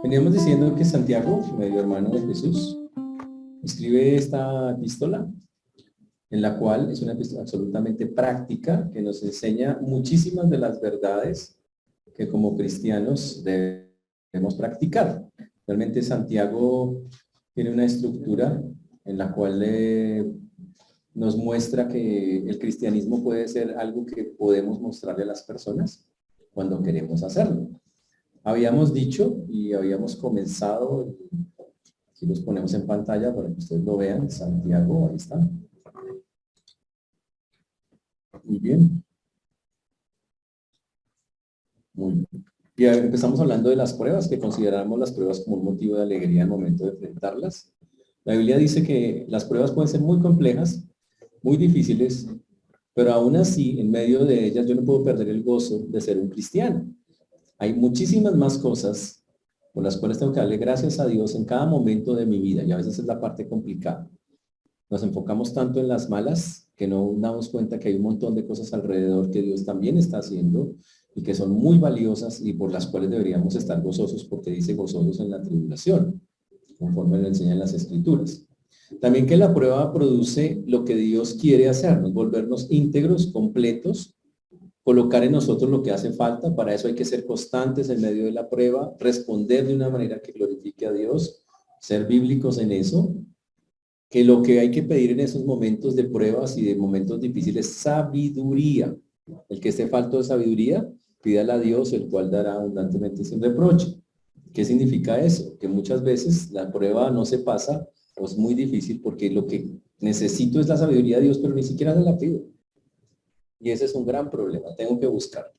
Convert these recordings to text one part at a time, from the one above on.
Veníamos diciendo que Santiago, medio hermano de Jesús, escribe esta epístola, en la cual es una epístola absolutamente práctica, que nos enseña muchísimas de las verdades que como cristianos debemos practicar. Realmente Santiago tiene una estructura en la cual nos muestra que el cristianismo puede ser algo que podemos mostrarle a las personas cuando queremos hacerlo. Habíamos dicho y habíamos comenzado, aquí los ponemos en pantalla para que ustedes lo vean, Santiago, ahí está. Muy bien. Muy bien. Y empezamos hablando de las pruebas, que consideramos las pruebas como un motivo de alegría al momento de enfrentarlas. La Biblia dice que las pruebas pueden ser muy complejas, muy difíciles, pero aún así, en medio de ellas, yo no puedo perder el gozo de ser un cristiano. Hay muchísimas más cosas por las cuales tengo que darle gracias a Dios en cada momento de mi vida, y a veces es la parte complicada. Nos enfocamos tanto en las malas que no damos cuenta que hay un montón de cosas alrededor que Dios también está haciendo y que son muy valiosas y por las cuales deberíamos estar gozosos, porque dice gozosos en la tribulación, conforme lo enseñan las Escrituras. También que la prueba produce lo que Dios quiere hacernos, volvernos íntegros, completos, colocar en nosotros lo que hace falta. Para eso hay que ser constantes en medio de la prueba, responder de una manera que glorifique a Dios, ser bíblicos en eso, que lo que hay que pedir en esos momentos de pruebas y de momentos difíciles es sabiduría. El que esté falto de sabiduría, pídala a Dios, el cual dará abundantemente sin reproche. ¿Qué significa eso? Que muchas veces la prueba no se pasa o es muy difícil porque lo que necesito es la sabiduría de Dios, pero ni siquiera se la pido. Y ese es un gran problema, tengo que buscar.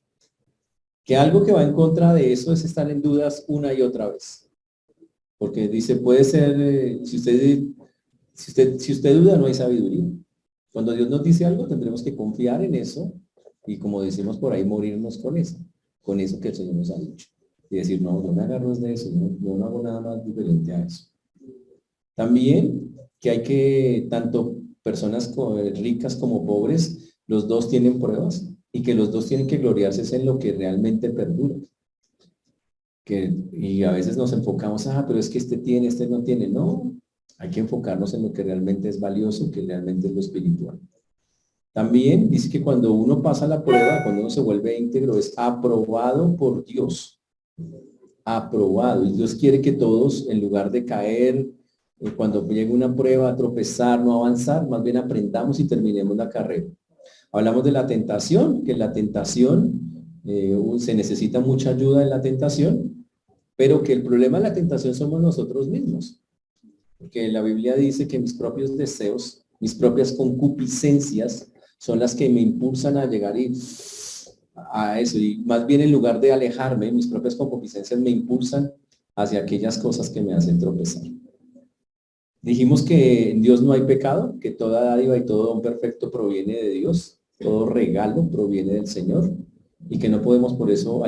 Que algo que va en contra de eso es estar en dudas una y otra vez. Porque dice, puede ser, si usted duda, no hay sabiduría. Cuando Dios nos dice algo, tendremos que confiar en eso y, como decimos por ahí, morirnos con eso que el Señor nos ha dicho. Y decir, no, yo me agarro de eso, no hago nada más diferente a eso. También que hay que, tanto personas ricas como pobres, los dos tienen pruebas y que los dos tienen que gloriarse en lo que realmente perdura. Y a veces nos enfocamos, pero es que este tiene, este no tiene. No, hay que enfocarnos en lo que realmente es valioso, que realmente es lo espiritual. También dice que cuando uno pasa la prueba, cuando uno se vuelve íntegro, es aprobado por Dios. Aprobado. Y Dios quiere que todos, en lugar de caer, cuando llegue una prueba, a tropezar, no avanzar, más bien aprendamos y terminemos la carrera. Hablamos de la tentación, que la tentación, se necesita mucha ayuda en la tentación, pero que el problema de la tentación somos nosotros mismos. Porque la Biblia dice que mis propios deseos, mis propias concupiscencias, son las que me impulsan a llegar a eso. Y más bien, en lugar de alejarme, mis propias concupiscencias me impulsan hacia aquellas cosas que me hacen tropezar. Dijimos que en Dios no hay pecado, que toda dádiva y todo don perfecto proviene de Dios, todo regalo proviene del Señor, y que no podemos por eso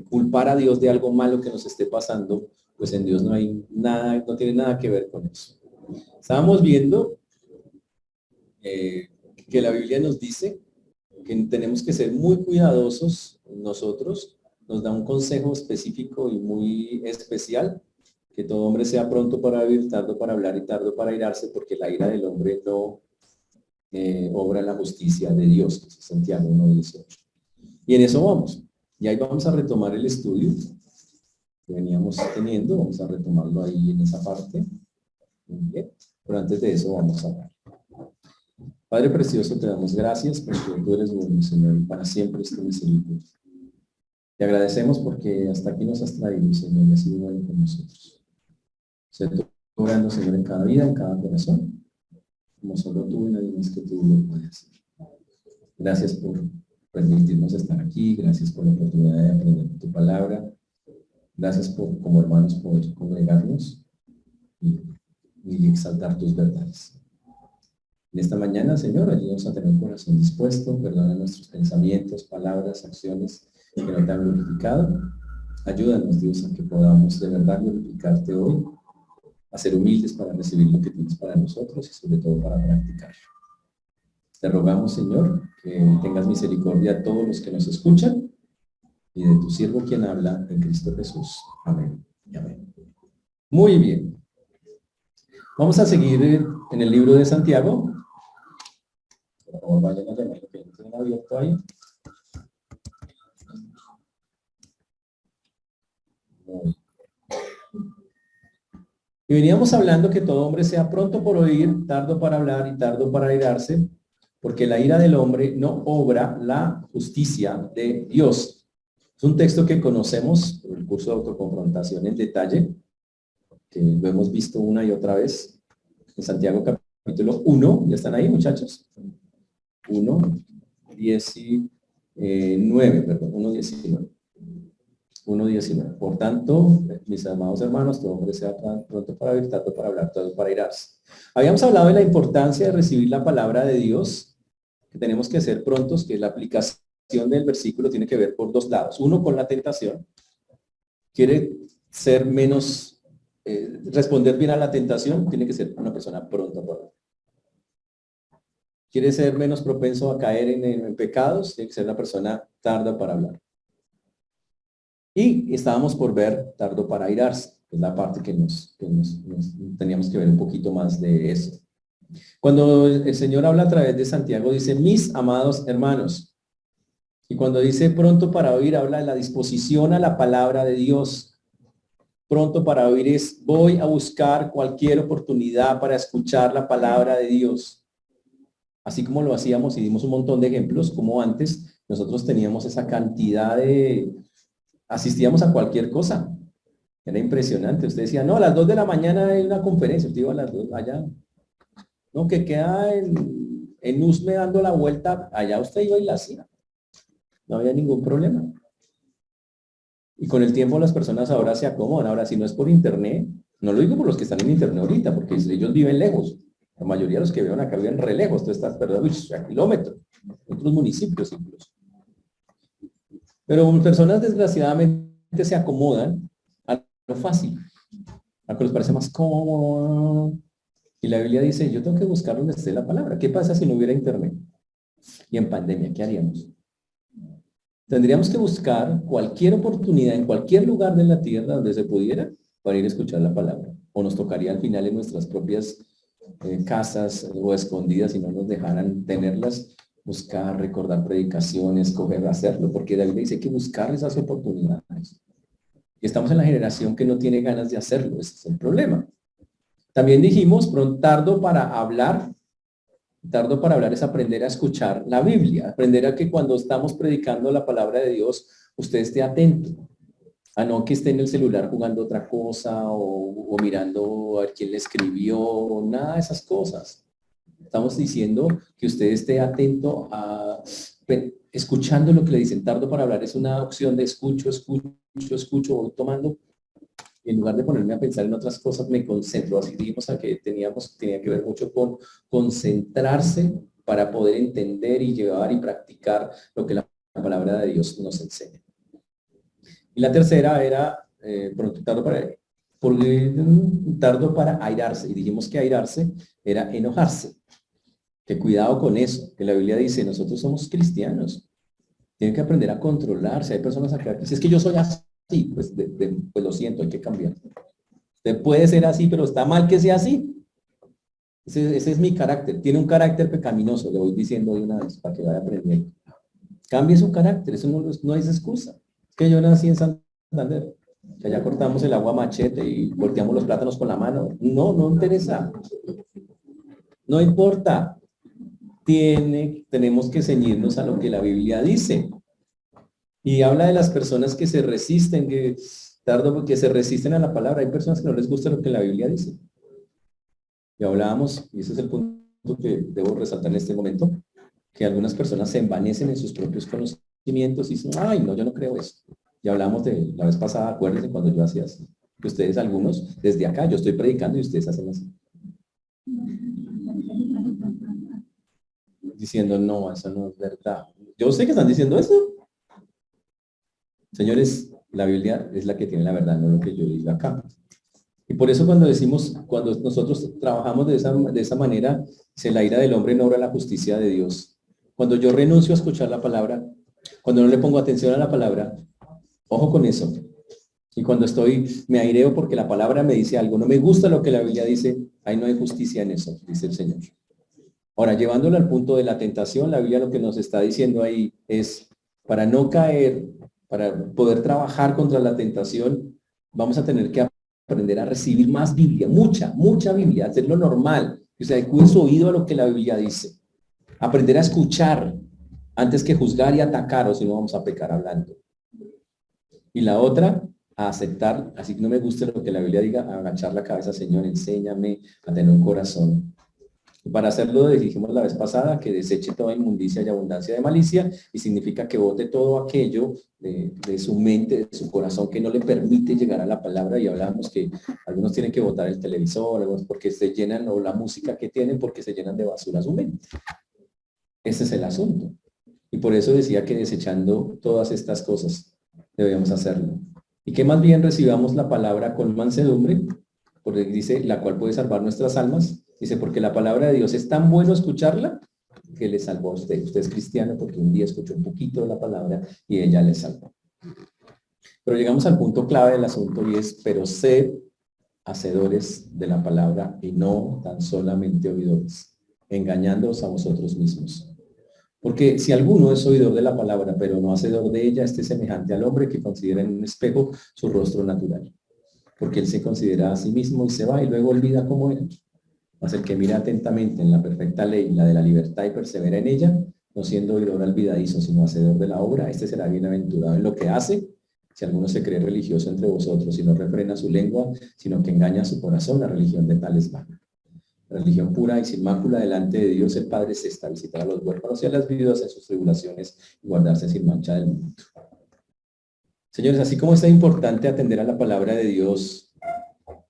culpar a Dios de algo malo que nos esté pasando, pues en Dios no hay nada, no tiene nada que ver con eso. Estábamos viendo que la Biblia nos dice que tenemos que ser muy cuidadosos nosotros, nos da un consejo específico y muy especial, que todo hombre sea pronto para oír, tardo para hablar y tardo para airarse, porque la ira del hombre no obra la justicia de Dios, que es Santiago 1:18. Y en eso vamos. Y ahí vamos a retomar el estudio que veníamos teniendo, vamos a retomarlo ahí en esa parte. Muy bien. Pero antes de eso vamos a hablar. Padre precioso, te damos gracias porque tú eres bueno, Señor, y para siempre es tu misericordia. Te agradecemos porque hasta aquí nos has traído, Señor, y has sido bueno con nosotros. Sé tú obrando, Señor, en cada vida, en cada corazón, como solo tú y nadie más que tú lo puedes hacer. Gracias por permitirnos estar aquí, gracias por la oportunidad de aprender tu palabra, gracias por, como hermanos, poder congregarnos y exaltar tus verdades. En esta mañana, Señor, ayúdanos a tener un corazón dispuesto, perdona nuestros pensamientos, palabras, acciones que no te han glorificado. Ayúdanos, Dios, a que podamos de verdad glorificarte hoy, a ser humildes para recibir lo que tienes para nosotros y sobre todo para practicarlo. Te rogamos, Señor, que tengas misericordia a todos los que nos escuchan y de tu siervo quien habla en Cristo Jesús. Amén y amén. Muy bien. Vamos a seguir en el libro de Santiago. Por favor, vayan a tener lo que tienen abierto ahí. Muy bien. Y veníamos hablando que todo hombre sea pronto por oír, tardo para hablar y tardo para airarse, porque la ira del hombre no obra la justicia de Dios. Es un texto que conocemos en el curso de autoconfrontación en detalle, que lo hemos visto una y otra vez en Santiago capítulo 1. ¿Ya están ahí, muchachos? 1:19, perdón, 1:19. 1:19. Por tanto, mis amados hermanos, todo hombre sea pronto para oír, tardo para hablar, tardo para airarse. Habíamos hablado de la importancia de recibir la palabra de Dios, que tenemos que ser prontos, que la aplicación del versículo tiene que ver por dos lados. Uno, con la tentación. Quiere ser menos, responder bien a la tentación, tiene que ser una persona pronta para hablar. Quiere ser menos propenso a caer en pecados, tiene que ser una persona tarda para hablar. Y estábamos por ver tardo para airarse, que es la parte que nos teníamos que ver un poquito más de eso. Cuando el Señor habla a través de Santiago, dice, mis amados hermanos. Y cuando dice pronto para oír, habla de la disposición a la palabra de Dios. Pronto para oír es, voy a buscar cualquier oportunidad para escuchar la palabra de Dios. Así como lo hacíamos y dimos un montón de ejemplos, como antes, nosotros teníamos esa cantidad de... Asistíamos a cualquier cosa. Era impresionante. Usted decía, no, a las 2 de la mañana hay una conferencia. Usted iba a las 2 allá. No, que queda en Usme dando la vuelta. Allá usted iba y la hacía. No había ningún problema. Y con el tiempo las personas ahora se acomodan. Ahora, si no es por internet, no lo digo por los que están en internet ahorita, porque ellos viven lejos. La mayoría de los que viven acá viven re lejos. Tú estás, perdón, a kilómetros. Otros municipios incluso. Pero personas desgraciadamente se acomodan a lo fácil, a lo que les parece más cómodo. Y la Biblia dice, yo tengo que buscar donde esté la palabra. ¿Qué pasa si no hubiera internet? Y en pandemia, ¿qué haríamos? Tendríamos que buscar cualquier oportunidad en cualquier lugar de la tierra donde se pudiera para ir a escuchar la palabra. O nos tocaría al final en nuestras propias casas o escondidas si no nos dejaran tenerlas, buscar, recordar predicaciones, coger, hacerlo, porque David dice que buscar esas oportunidades. Y estamos en la generación que no tiene ganas de hacerlo, ese es el problema. También dijimos, tardo para hablar es aprender a escuchar la Biblia, aprender a que cuando estamos predicando la palabra de Dios, usted esté atento, a no que esté en el celular jugando otra cosa o mirando a quién le escribió, nada de esas cosas. Estamos diciendo que usted esté atento a escuchando lo que le dicen. Tardo para hablar es una opción de escucho, voy tomando. Y en lugar de ponerme a pensar en otras cosas, me concentro. Así dijimos a que tenía que ver mucho con concentrarse para poder entender y llevar y practicar lo que la palabra de Dios nos enseña. Y la tercera era tardo para airarse. Y dijimos que airarse era enojarse. Que cuidado con eso, que la Biblia dice, nosotros somos cristianos, tienen que aprender a controlarse. Hay personas acá que dicen, es que yo soy así, pues lo siento, hay que cambiar. Usted puede ser así, pero está mal que sea así. Ese es mi carácter, tiene un carácter pecaminoso, le voy diciendo de una vez para que vaya aprendiendo. Cambie su carácter, eso no es excusa. Es que yo nací en Santander, que allá cortamos el agua machete y volteamos los plátanos con la mano. No interesa. No importa. Tenemos que ceñirnos a lo que la Biblia dice. Y habla de las personas que se resisten, que se resisten a la palabra. Hay personas que no les gusta lo que la Biblia dice. Y hablábamos, y ese es el punto que debo resaltar en este momento, que algunas personas se envanecen en sus propios conocimientos y dicen, ay, no, yo no creo eso. Y hablamos de la vez pasada, acuérdense cuando yo hacía así. Que ustedes algunos, desde acá, yo estoy predicando y ustedes hacen así. Diciendo, no, eso no es verdad. Yo sé que están diciendo eso. Señores, la Biblia es la que tiene la verdad, no lo que yo digo acá. Y por eso cuando nosotros trabajamos de esa manera, dice, la ira del hombre no obra la justicia de Dios. Cuando yo renuncio a escuchar la palabra, cuando no le pongo atención a la palabra, ojo con eso. Y cuando me aireo porque la palabra me dice algo, no me gusta lo que la Biblia dice, ahí no hay justicia en eso, dice el Señor. Ahora, llevándolo al punto de la tentación, la Biblia lo que nos está diciendo ahí es, para no caer, para poder trabajar contra la tentación, vamos a tener que aprender a recibir más Biblia, mucha Biblia, hacerlo normal, o sea, adecuar su oído a lo que la Biblia dice. Aprender a escuchar antes que juzgar y atacar, o si no vamos a pecar hablando. Y la otra, a aceptar, así que no me guste lo que la Biblia diga, a agachar la cabeza, Señor, enséñame a tener un corazón. Y para hacerlo, dijimos la vez pasada, que deseche toda inmundicia y abundancia de malicia, y significa que bote todo aquello de su mente, de su corazón, que no le permite llegar a la palabra. Y hablamos que algunos tienen que botar el televisor, algunos porque se llenan, o la música que tienen, porque se llenan de basura su mente. Ese es el asunto. Y por eso decía que desechando todas estas cosas, debemos hacerlo. Y que más bien recibamos la palabra con mansedumbre, porque dice, la cual puede salvar nuestras almas. Dice, porque la palabra de Dios es tan bueno escucharla, que le salvó a usted. Usted es cristiano porque un día escuchó un poquito de la palabra y ella le salvó. Pero llegamos al punto clave del asunto y es, pero sed hacedores de la palabra y no tan solamente oidores, engañándoos a vosotros mismos. Porque si alguno es oidor de la palabra, pero no hacedor de ella, es semejante al hombre que considera en un espejo su rostro natural. Porque él se considera a sí mismo y se va y luego olvida cómo era. Mas el que mira atentamente en la perfecta ley, la de la libertad, y persevera en ella, no siendo oidor olvidadizo, sino hacedor de la obra, este será bienaventurado en lo que hace. Si alguno se cree religioso entre vosotros y no refrena su lengua, sino que engaña su corazón, la religión de tal es vana. La religión pura y sin mácula delante de Dios el Padre es esta: visitar a los huérfanos y a las viudas en sus tribulaciones y guardarse sin mancha del mundo. Señores, así como es importante atender a la palabra de Dios,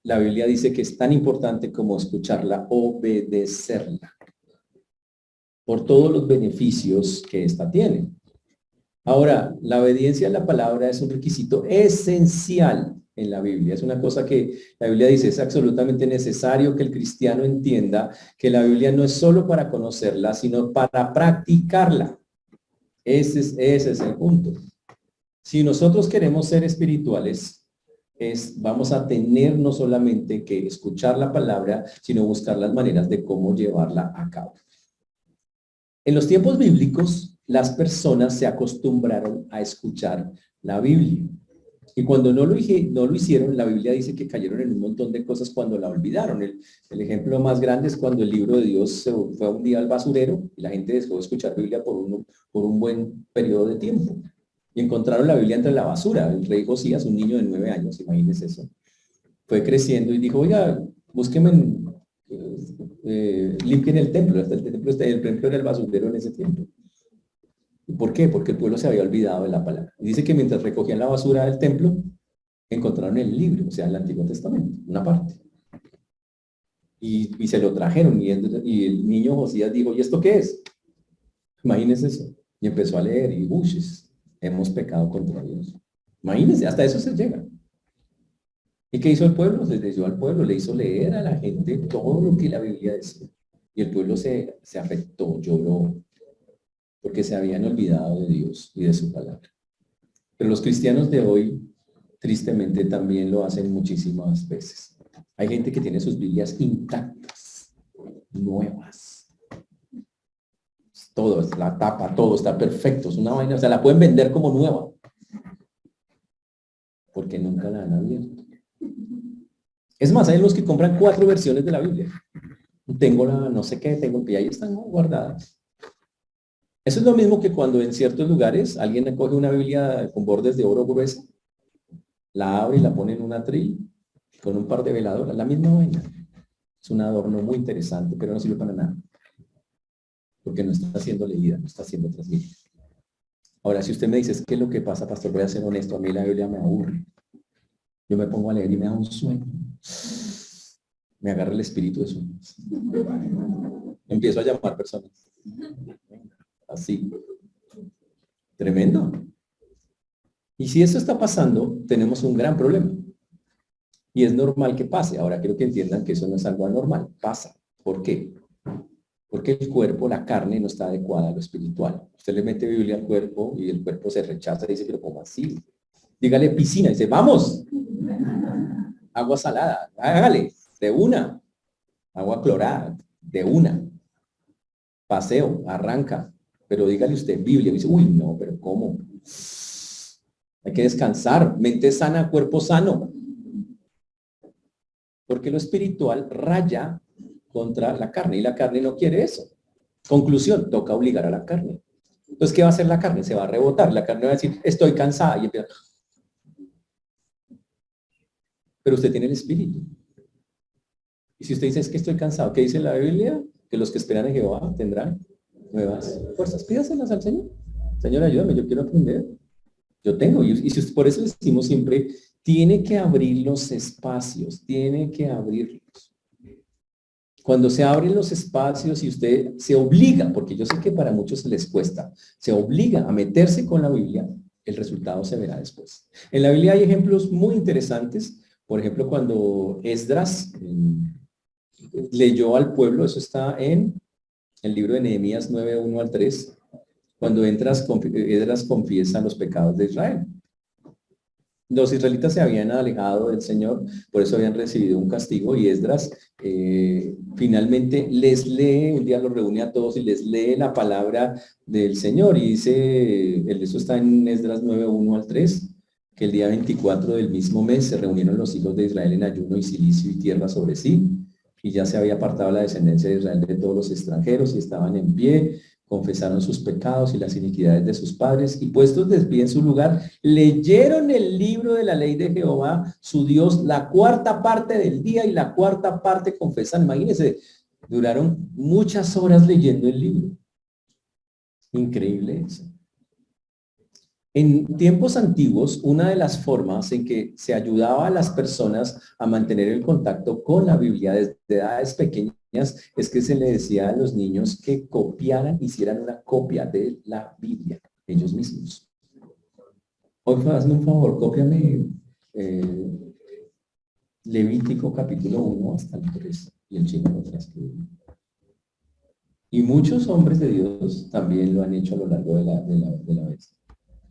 la Biblia dice que es tan importante como escucharla, obedecerla, por todos los beneficios que ésta tiene. Ahora, la obediencia a la palabra es un requisito esencial en la Biblia. Es una cosa que la Biblia dice, es absolutamente necesario que el cristiano entienda que la Biblia no es solo para conocerla, sino para practicarla. Ese es el punto. Si nosotros queremos ser espirituales, vamos a tener no solamente que escuchar la palabra, sino buscar las maneras de cómo llevarla a cabo. En los tiempos bíblicos, las personas se acostumbraron a escuchar la Biblia. Y cuando no lo hicieron, la Biblia dice que cayeron en un montón de cosas cuando la olvidaron. El ejemplo más grande es cuando el libro de Dios se fue un día al basurero y la gente dejó de escuchar Biblia por un buen periodo de tiempo. Y encontraron la Biblia entre la basura. El rey Josías, un niño de 9 años, imagínense eso, fue creciendo y dijo, oiga, búsquenme, limpien el templo. El templo era el basurero en ese tiempo. ¿Por qué? Porque el pueblo se había olvidado de la palabra. Y dice que mientras recogían la basura del templo, encontraron el libro, o sea, el Antiguo Testamento, una parte. Y se lo trajeron, y el niño Josías dijo, ¿y esto qué es? Imagínense eso. Y empezó a leer, y hemos pecado contra Dios. Imagínense, hasta eso se llega. ¿Y qué hizo el pueblo? Se dio al pueblo, le hizo leer a la gente todo lo que la Biblia decía. Y el pueblo se afectó, lloró, porque se habían olvidado de Dios y de su palabra. Pero los cristianos de hoy, tristemente, también lo hacen muchísimas veces. Hay gente que tiene sus Biblias intactas, nuevas. Todo, la tapa, todo está perfecto, es una vaina, o sea, la pueden vender como nueva, porque nunca la han abierto. Es más, hay los que compran 4 versiones de la Biblia. Tengo la no sé qué, y ahí están guardadas. Eso es lo mismo que cuando en ciertos lugares alguien coge una Biblia con bordes de oro gruesa, la abre y la pone en un atril con un par de veladoras, la misma vaina. Es un adorno muy interesante, pero no sirve para nada. Porque no está siendo leída, no está siendo transmitida. Ahora, si usted me dice, ¿qué es lo que pasa, pastor? Voy a ser honesto, a mí la Biblia me aburre. Yo me pongo a leer y me da un sueño. Me agarra el espíritu de sueños. Empiezo a llamar personas. Así. Tremendo. Y si eso está pasando, tenemos un gran problema. Y es normal que pase. Ahora quiero que entiendan que eso no es algo anormal. Pasa. ¿Por qué? Porque el cuerpo, la carne, no está adecuada a lo espiritual. Usted le mete Biblia al cuerpo y el cuerpo se rechaza y dice, pero ¿cómo así? Dígale piscina, dice, vamos. Agua salada, hágale, de una. Agua clorada, de una. Paseo, arranca. Pero dígale usted Biblia, dice, uy, no, pero ¿cómo? Hay que descansar, mente sana, cuerpo sano. Porque lo espiritual raya contra la carne y la carne no quiere eso. Conclusión, toca obligar a la carne. Entonces, ¿qué va a hacer la carne? Se va a rebotar. La carne va a decir, estoy cansada y empieza. Pero usted tiene el espíritu. Y si usted dice, es que estoy cansado, ¿qué dice la Biblia? Que los que esperan en Jehová tendrán nuevas fuerzas. Pídaselas al Señor. Señor, ayúdame, yo quiero aprender. Yo tengo. Y si por eso decimos siempre, tiene que abrir los espacios, tiene que abrirlos. Cuando se abren los espacios y usted se obliga, porque yo sé que para muchos se les cuesta, se obliga a meterse con la Biblia, el resultado se verá después. En la Biblia hay ejemplos muy interesantes. Por ejemplo, cuando Esdras leyó al pueblo, eso está en el libro de Nehemías 9:1 al 3, cuando Esdras confiesa los pecados de Israel. Los israelitas se habían alejado del Señor, por eso habían recibido un castigo y Esdras finalmente les lee, un día los reúne a todos y les lee la palabra del Señor y dice, eso está en Esdras 9:1 al 3, que el día 24 del mismo mes se reunieron los hijos de Israel en ayuno y cilicio y tierra sobre sí, y ya se había apartado la descendencia de Israel de todos los extranjeros y estaban en pie, confesaron sus pecados y las iniquidades de sus padres, y puestos de pie en su lugar, leyeron el libro de la ley de Jehová, su Dios, la cuarta parte del día y la cuarta parte confesan. Imagínense, duraron muchas horas leyendo el libro. Increíble eso. En tiempos antiguos, una de las formas en que se ayudaba a las personas a mantener el contacto con la Biblia desde edades pequeñas es que se le decía a los niños que copiaran, hicieran una copia de la Biblia, ellos mismos. Hoy, hazme un favor, cópiame Levítico capítulo 1 hasta el 3 y el chino lo transcribe. Y muchos hombres de Dios también lo han hecho a lo largo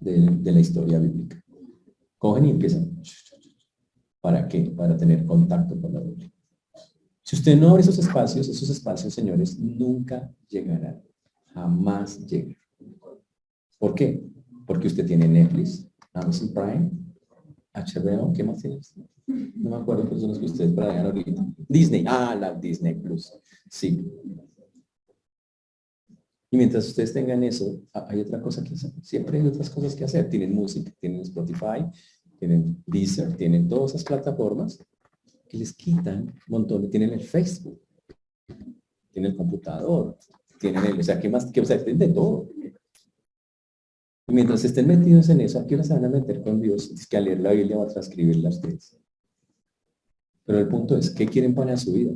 de la historia bíblica. Cogen y empiezan. ¿Para qué? Para tener contacto con la Biblia. Si usted no abre esos espacios, señores, nunca llegarán. Jamás llegan. ¿Por qué? Porque usted tiene Netflix, Amazon Prime, HBO, ¿qué más tiene usted? No me acuerdo cuáles son los que ustedes pagan ahorita. Disney, la Disney Plus. Sí. Y mientras ustedes tengan eso, hay otra cosa que hacer. Siempre hay otras cosas que hacer. Tienen música, tienen Spotify, tienen Deezer, tienen todas esas plataformas que les quitan un montón. Tienen el Facebook, tienen el computador, tienen el, o sea, ¿qué más? O sea, tienen de todo. Y mientras estén metidos en eso, ¿a qué hora se van a meter con Dios? Es que a leer la Biblia o a transcribirla a ustedes. Pero el punto es, ¿qué quieren para su vida?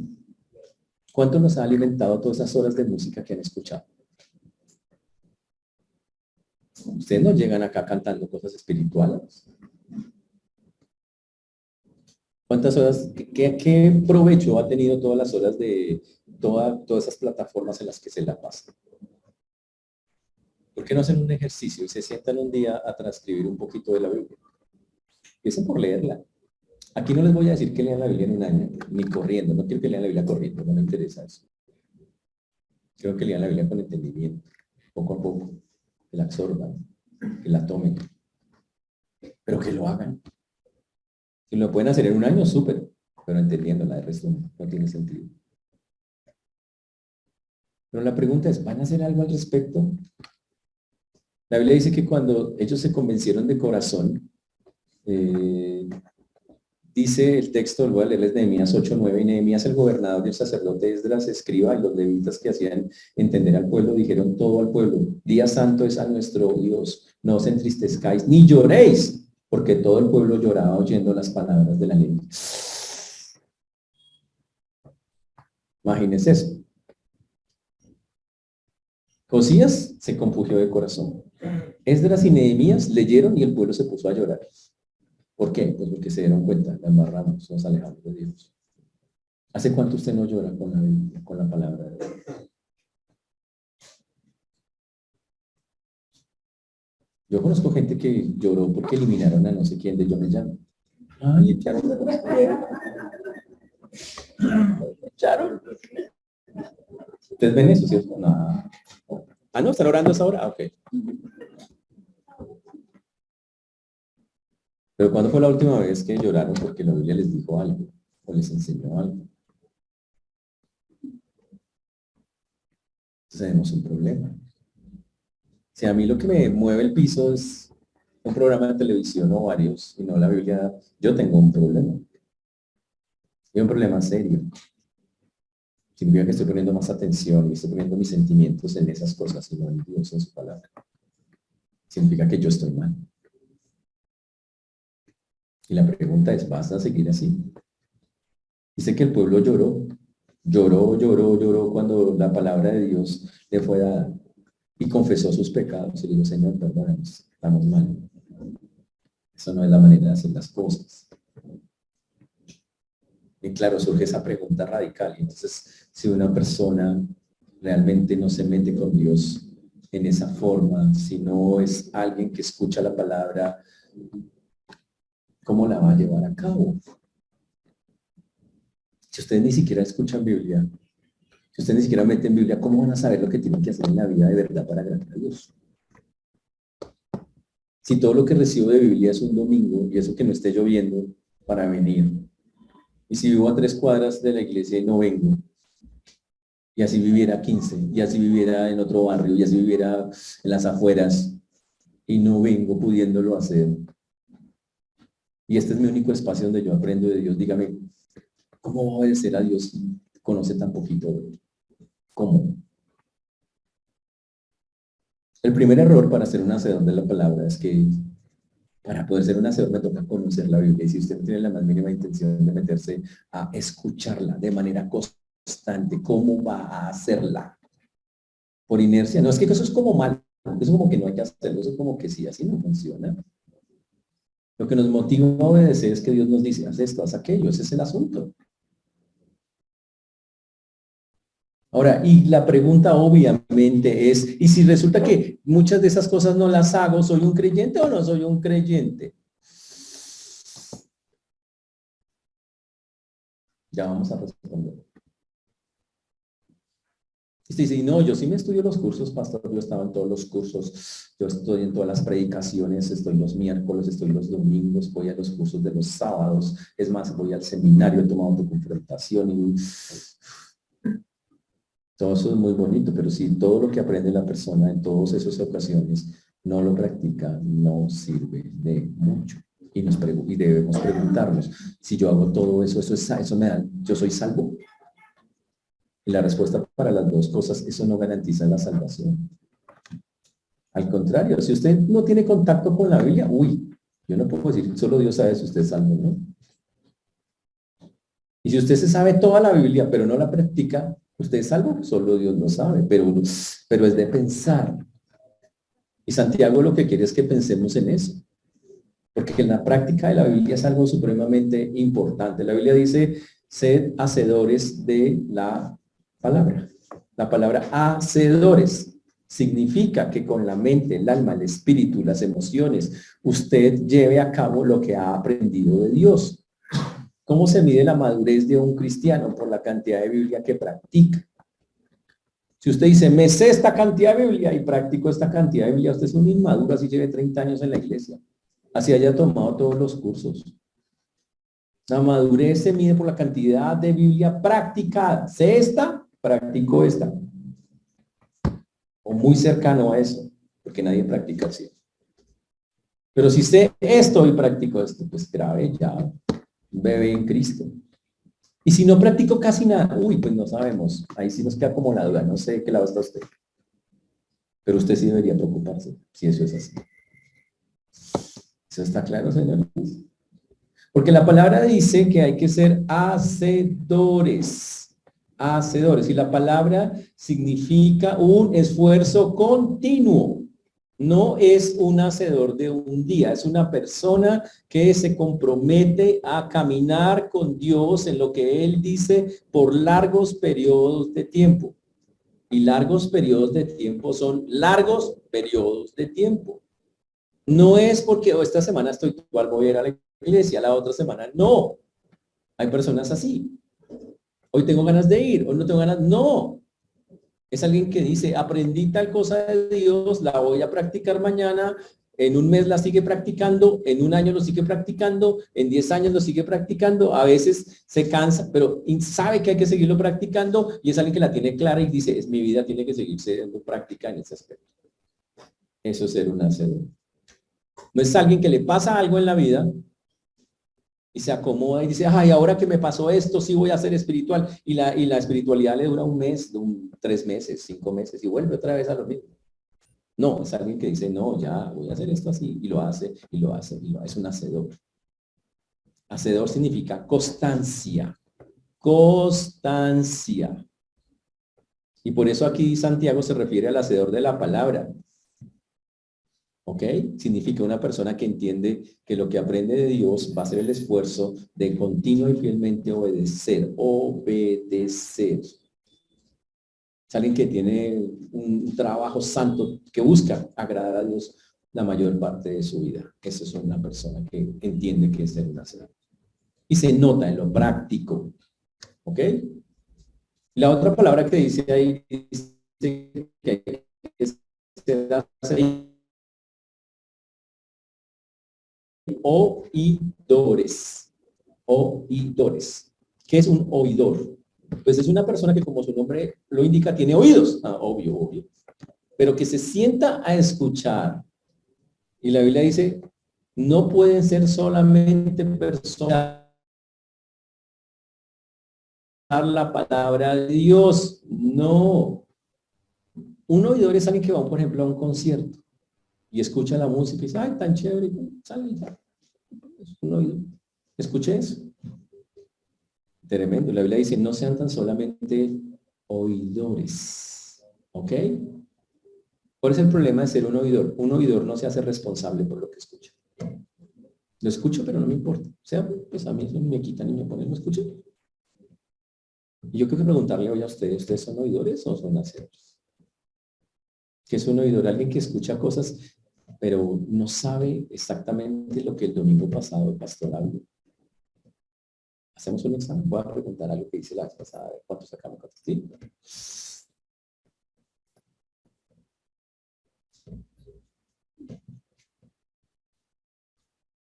¿Cuánto nos ha alimentado todas esas horas de música que han escuchado? Ustedes no llegan acá cantando cosas espirituales. ¿Cuántas horas, qué provecho ha tenido todas las horas de todas esas plataformas en las que se la pasan? ¿Por qué no hacen un ejercicio y se sientan un día a transcribir un poquito de la Biblia? Empiecen por leerla. Aquí no les voy a decir que lean la Biblia en un año, ni corriendo. No quiero que lean la Biblia corriendo, no me interesa eso. Quiero que lean la Biblia con entendimiento, poco a poco, que la absorban, que la tomen, pero que lo hagan. Si lo pueden hacer en un año, súper, pero entendiéndola, de resto no tiene sentido. Pero la pregunta es, ¿van a hacer algo al respecto? La Biblia dice que cuando ellos se convencieron de corazón, dice el texto, voy a leerles Nehemías 8:9, y Nehemías el gobernador y el sacerdote Esdras escriba y los levitas que hacían entender al pueblo dijeron todo al pueblo, día santo es a nuestro Dios, no os entristezcáis ni lloréis, porque todo el pueblo lloraba oyendo las palabras de la ley. Imagínense eso. Josías se compugió de corazón. Esdras y Nehemías leyeron y el pueblo se puso a llorar. ¿Por qué? Pues porque se dieron cuenta, la embarramos, nos alejamos de Dios. ¿Hace cuánto usted no llora con la Biblia, con la palabra de Dios? Yo conozco gente que lloró porque eliminaron a no sé quién de Yo Me Llamo. Ay, echaron de las pruebas. Echaron. ¿Ustedes ven eso, cierto? No. Ah, no, ¿están orando a esa hora? Ah, ok. Pero ¿cuándo fue la última vez que lloraron porque la Biblia les dijo algo o les enseñó algo? Entonces tenemos un problema. Si a mí lo que me mueve el piso es un programa de televisión o varios y no la Biblia, yo tengo un problema. Y un problema serio. Significa que estoy poniendo más atención y estoy poniendo mis sentimientos en esas cosas y no en Dios, en su palabra. Significa que yo estoy mal. Y la pregunta es, ¿vas a seguir así? Dice que el pueblo lloró cuando la palabra de Dios le fue dada y confesó sus pecados. Y le dijo, Señor, perdónanos, estamos mal. Eso no es la manera de hacer las cosas. Y claro, surge esa pregunta radical. Entonces, si una persona realmente no se mete con Dios en esa forma, si no es alguien que escucha la palabra, ¿cómo la va a llevar a cabo? Si ustedes ni siquiera escuchan Biblia, si ustedes ni siquiera meten Biblia, ¿cómo van a saber lo que tienen que hacer en la vida de verdad para agradar a Dios? Si todo lo que recibo de Biblia es un domingo y eso que no esté lloviendo para venir, y si vivo a 3 cuadras de la iglesia y no vengo, y así viviera 15, y así viviera en otro barrio, y así viviera en las afueras, y no vengo pudiéndolo hacer, y este es mi único espacio donde yo aprendo de Dios, dígame, ¿cómo va a obedecer a Dios si conoce tan poquito de él? ¿Cómo? El primer error para ser un hacedor de la palabra es que para poder ser un hacedor me toca conocer la Biblia. Y si usted no tiene la más mínima intención de meterse a escucharla de manera constante, ¿cómo va a hacerla? Por inercia. No, es que eso es como mal. Eso es como que no hay que hacerlo. Eso es como que sí, así no funciona. Lo que nos motiva a obedecer es que Dios nos dice, haz esto, haz aquello. Ese es el asunto. Ahora, y la pregunta obviamente es, ¿y si resulta que muchas de esas cosas no las hago, soy un creyente o no soy un creyente? Ya vamos a responder. Usted dice, no, yo sí me estudio los cursos, pastor, yo estaba en todos los cursos, yo estoy en todas las predicaciones, estoy los miércoles, estoy los domingos, voy a los cursos de los sábados, es más, voy al seminario, he tomado autoconfrontación y todo eso es muy bonito, pero si todo lo que aprende la persona en todas esas ocasiones no lo practica, no sirve de mucho. Y debemos preguntarnos, si yo hago todo eso, eso me da, yo soy salvo. Y la respuesta para las dos cosas, eso no garantiza la salvación. Al contrario, si usted no tiene contacto con la Biblia, uy, yo no puedo decir, solo Dios sabe si usted es salvo, ¿no? Y si usted se sabe toda la Biblia, pero no la practica, ¿usted es salvo? Solo Dios lo sabe, pero es de pensar. Y Santiago lo que quiere es que pensemos en eso. Porque en la práctica de la Biblia es algo supremamente importante. La Biblia dice, sed hacedores de la palabra. La palabra hacedores significa que con la mente, el alma, el espíritu, las emociones, usted lleve a cabo lo que ha aprendido de Dios. ¿Cómo se mide la madurez de un cristiano? Por la cantidad de Biblia que practica. Si usted dice, me sé esta cantidad de Biblia y practico esta cantidad de Biblia, usted es un inmaduro, así lleve 30 años en la iglesia. Así haya tomado todos los cursos. La madurez se mide por la cantidad de Biblia practicada. Sé esta, practico esta. O muy cercano a eso, porque nadie practica así. Pero si sé esto y practico esto, pues grave, ya, bebé en Cristo. Y si no practico casi nada, uy, pues no sabemos. Ahí sí nos queda como la duda, no sé de qué lado está usted. Pero usted sí debería preocuparse, si eso es así. ¿Eso está claro, señores? Porque la palabra dice que hay que ser hacedores. Hacedores. Y la palabra significa un esfuerzo continuo. No es un hacedor de un día, es una persona que se compromete a caminar con Dios en lo que Él dice por largos periodos de tiempo. Y largos periodos de tiempo son largos periodos de tiempo. No es porque esta semana estoy igual, voy a ir a la iglesia, la otra semana no. Hay personas así. Hoy tengo ganas de ir, hoy no tengo ganas. No. Es alguien que dice, aprendí tal cosa de Dios, la voy a practicar mañana, en un mes la sigue practicando, en un año lo sigue practicando, en 10 años lo sigue practicando, a veces se cansa, pero sabe que hay que seguirlo practicando y es alguien que la tiene clara y dice, mi vida tiene que seguir siendo práctica en ese aspecto. Eso es ser un hacedor. No es alguien que le pasa algo en la vida y se acomoda y dice, ay, ahora que me pasó esto, sí voy a ser espiritual. Y la espiritualidad le dura un mes, 3 meses, 5 meses y vuelve otra vez a lo mismo. No, es alguien que dice, no, ya voy a hacer esto así y lo hace y lo hace y lo hace. Es un hacedor. Hacedor significa constancia. Constancia. Y por eso aquí Santiago se refiere al hacedor de la palabra. ¿Ok? Significa una persona que entiende que lo que aprende de Dios va a ser el esfuerzo de continuo y fielmente obedecer. Obedecer. Es alguien que tiene un trabajo santo, que busca agradar a Dios la mayor parte de su vida. Esa es una persona que entiende que es ser un hacedor. Y se nota en lo práctico. ¿Ok? La otra palabra que dice ahí, dice que es oidores. Oidores. ¿Qué es un oidor? Pues es una persona que, como su nombre lo indica, tiene oídos. Ah, obvio, obvio. Pero que se sienta a escuchar. Y la Biblia dice, no pueden ser solamente personas la palabra de Dios. No. Un oidor es alguien que va, por ejemplo, a un concierto y escucha la música y dice, ay, tan chévere, sale ya. Es un oidor. Escuché eso. Tremendo. La Biblia dice, no sean tan solamente oidores. ¿Ok? ¿Cuál es el problema de ser un oidor? Un oidor no se hace responsable por lo que escucha. Lo escucho, pero no me importa. O sea, pues a mí eso ni me quita ni me pone, ¿me escucho? Y yo creo que preguntarle hoy a ¿ustedes son oidores o son hacedores? ¿Qué es un oidor? Alguien que escucha cosas, pero no sabe exactamente lo que el domingo pasado el pastor habló. Hacemos un examen. Voy a preguntar algo que dice la vez pasada, ¿cuántos sacamos? ¿Sí?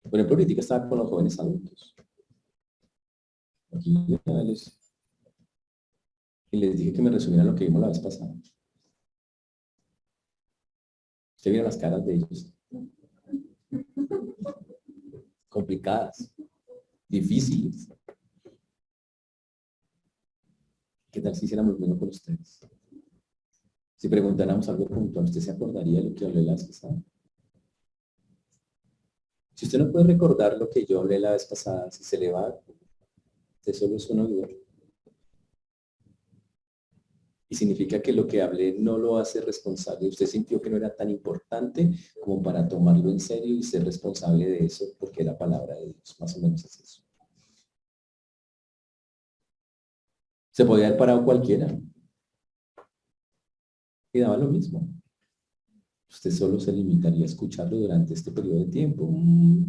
Por ejemplo, ahorita estaba con los jóvenes adultos. Aquí les dije que me resumieran lo que vimos la vez pasada. Usted vieron las caras de ellos. Complicadas, difíciles. ¿Qué tal si hiciéramos lo mismo con ustedes? Si preguntáramos algo puntual, ¿usted se acordaría de lo que hablé la vez pasada? Si usted no puede recordar lo que yo hablé la vez pasada, si se le va, usted solo es un oidor. Y significa que lo que hablé no lo hace responsable. Usted sintió que no era tan importante como para tomarlo en serio y ser responsable de eso porque era palabra de Dios. Más o menos es eso. Se podía haber parado cualquiera y daba lo mismo. Usted solo se limitaría a escucharlo durante este periodo de tiempo.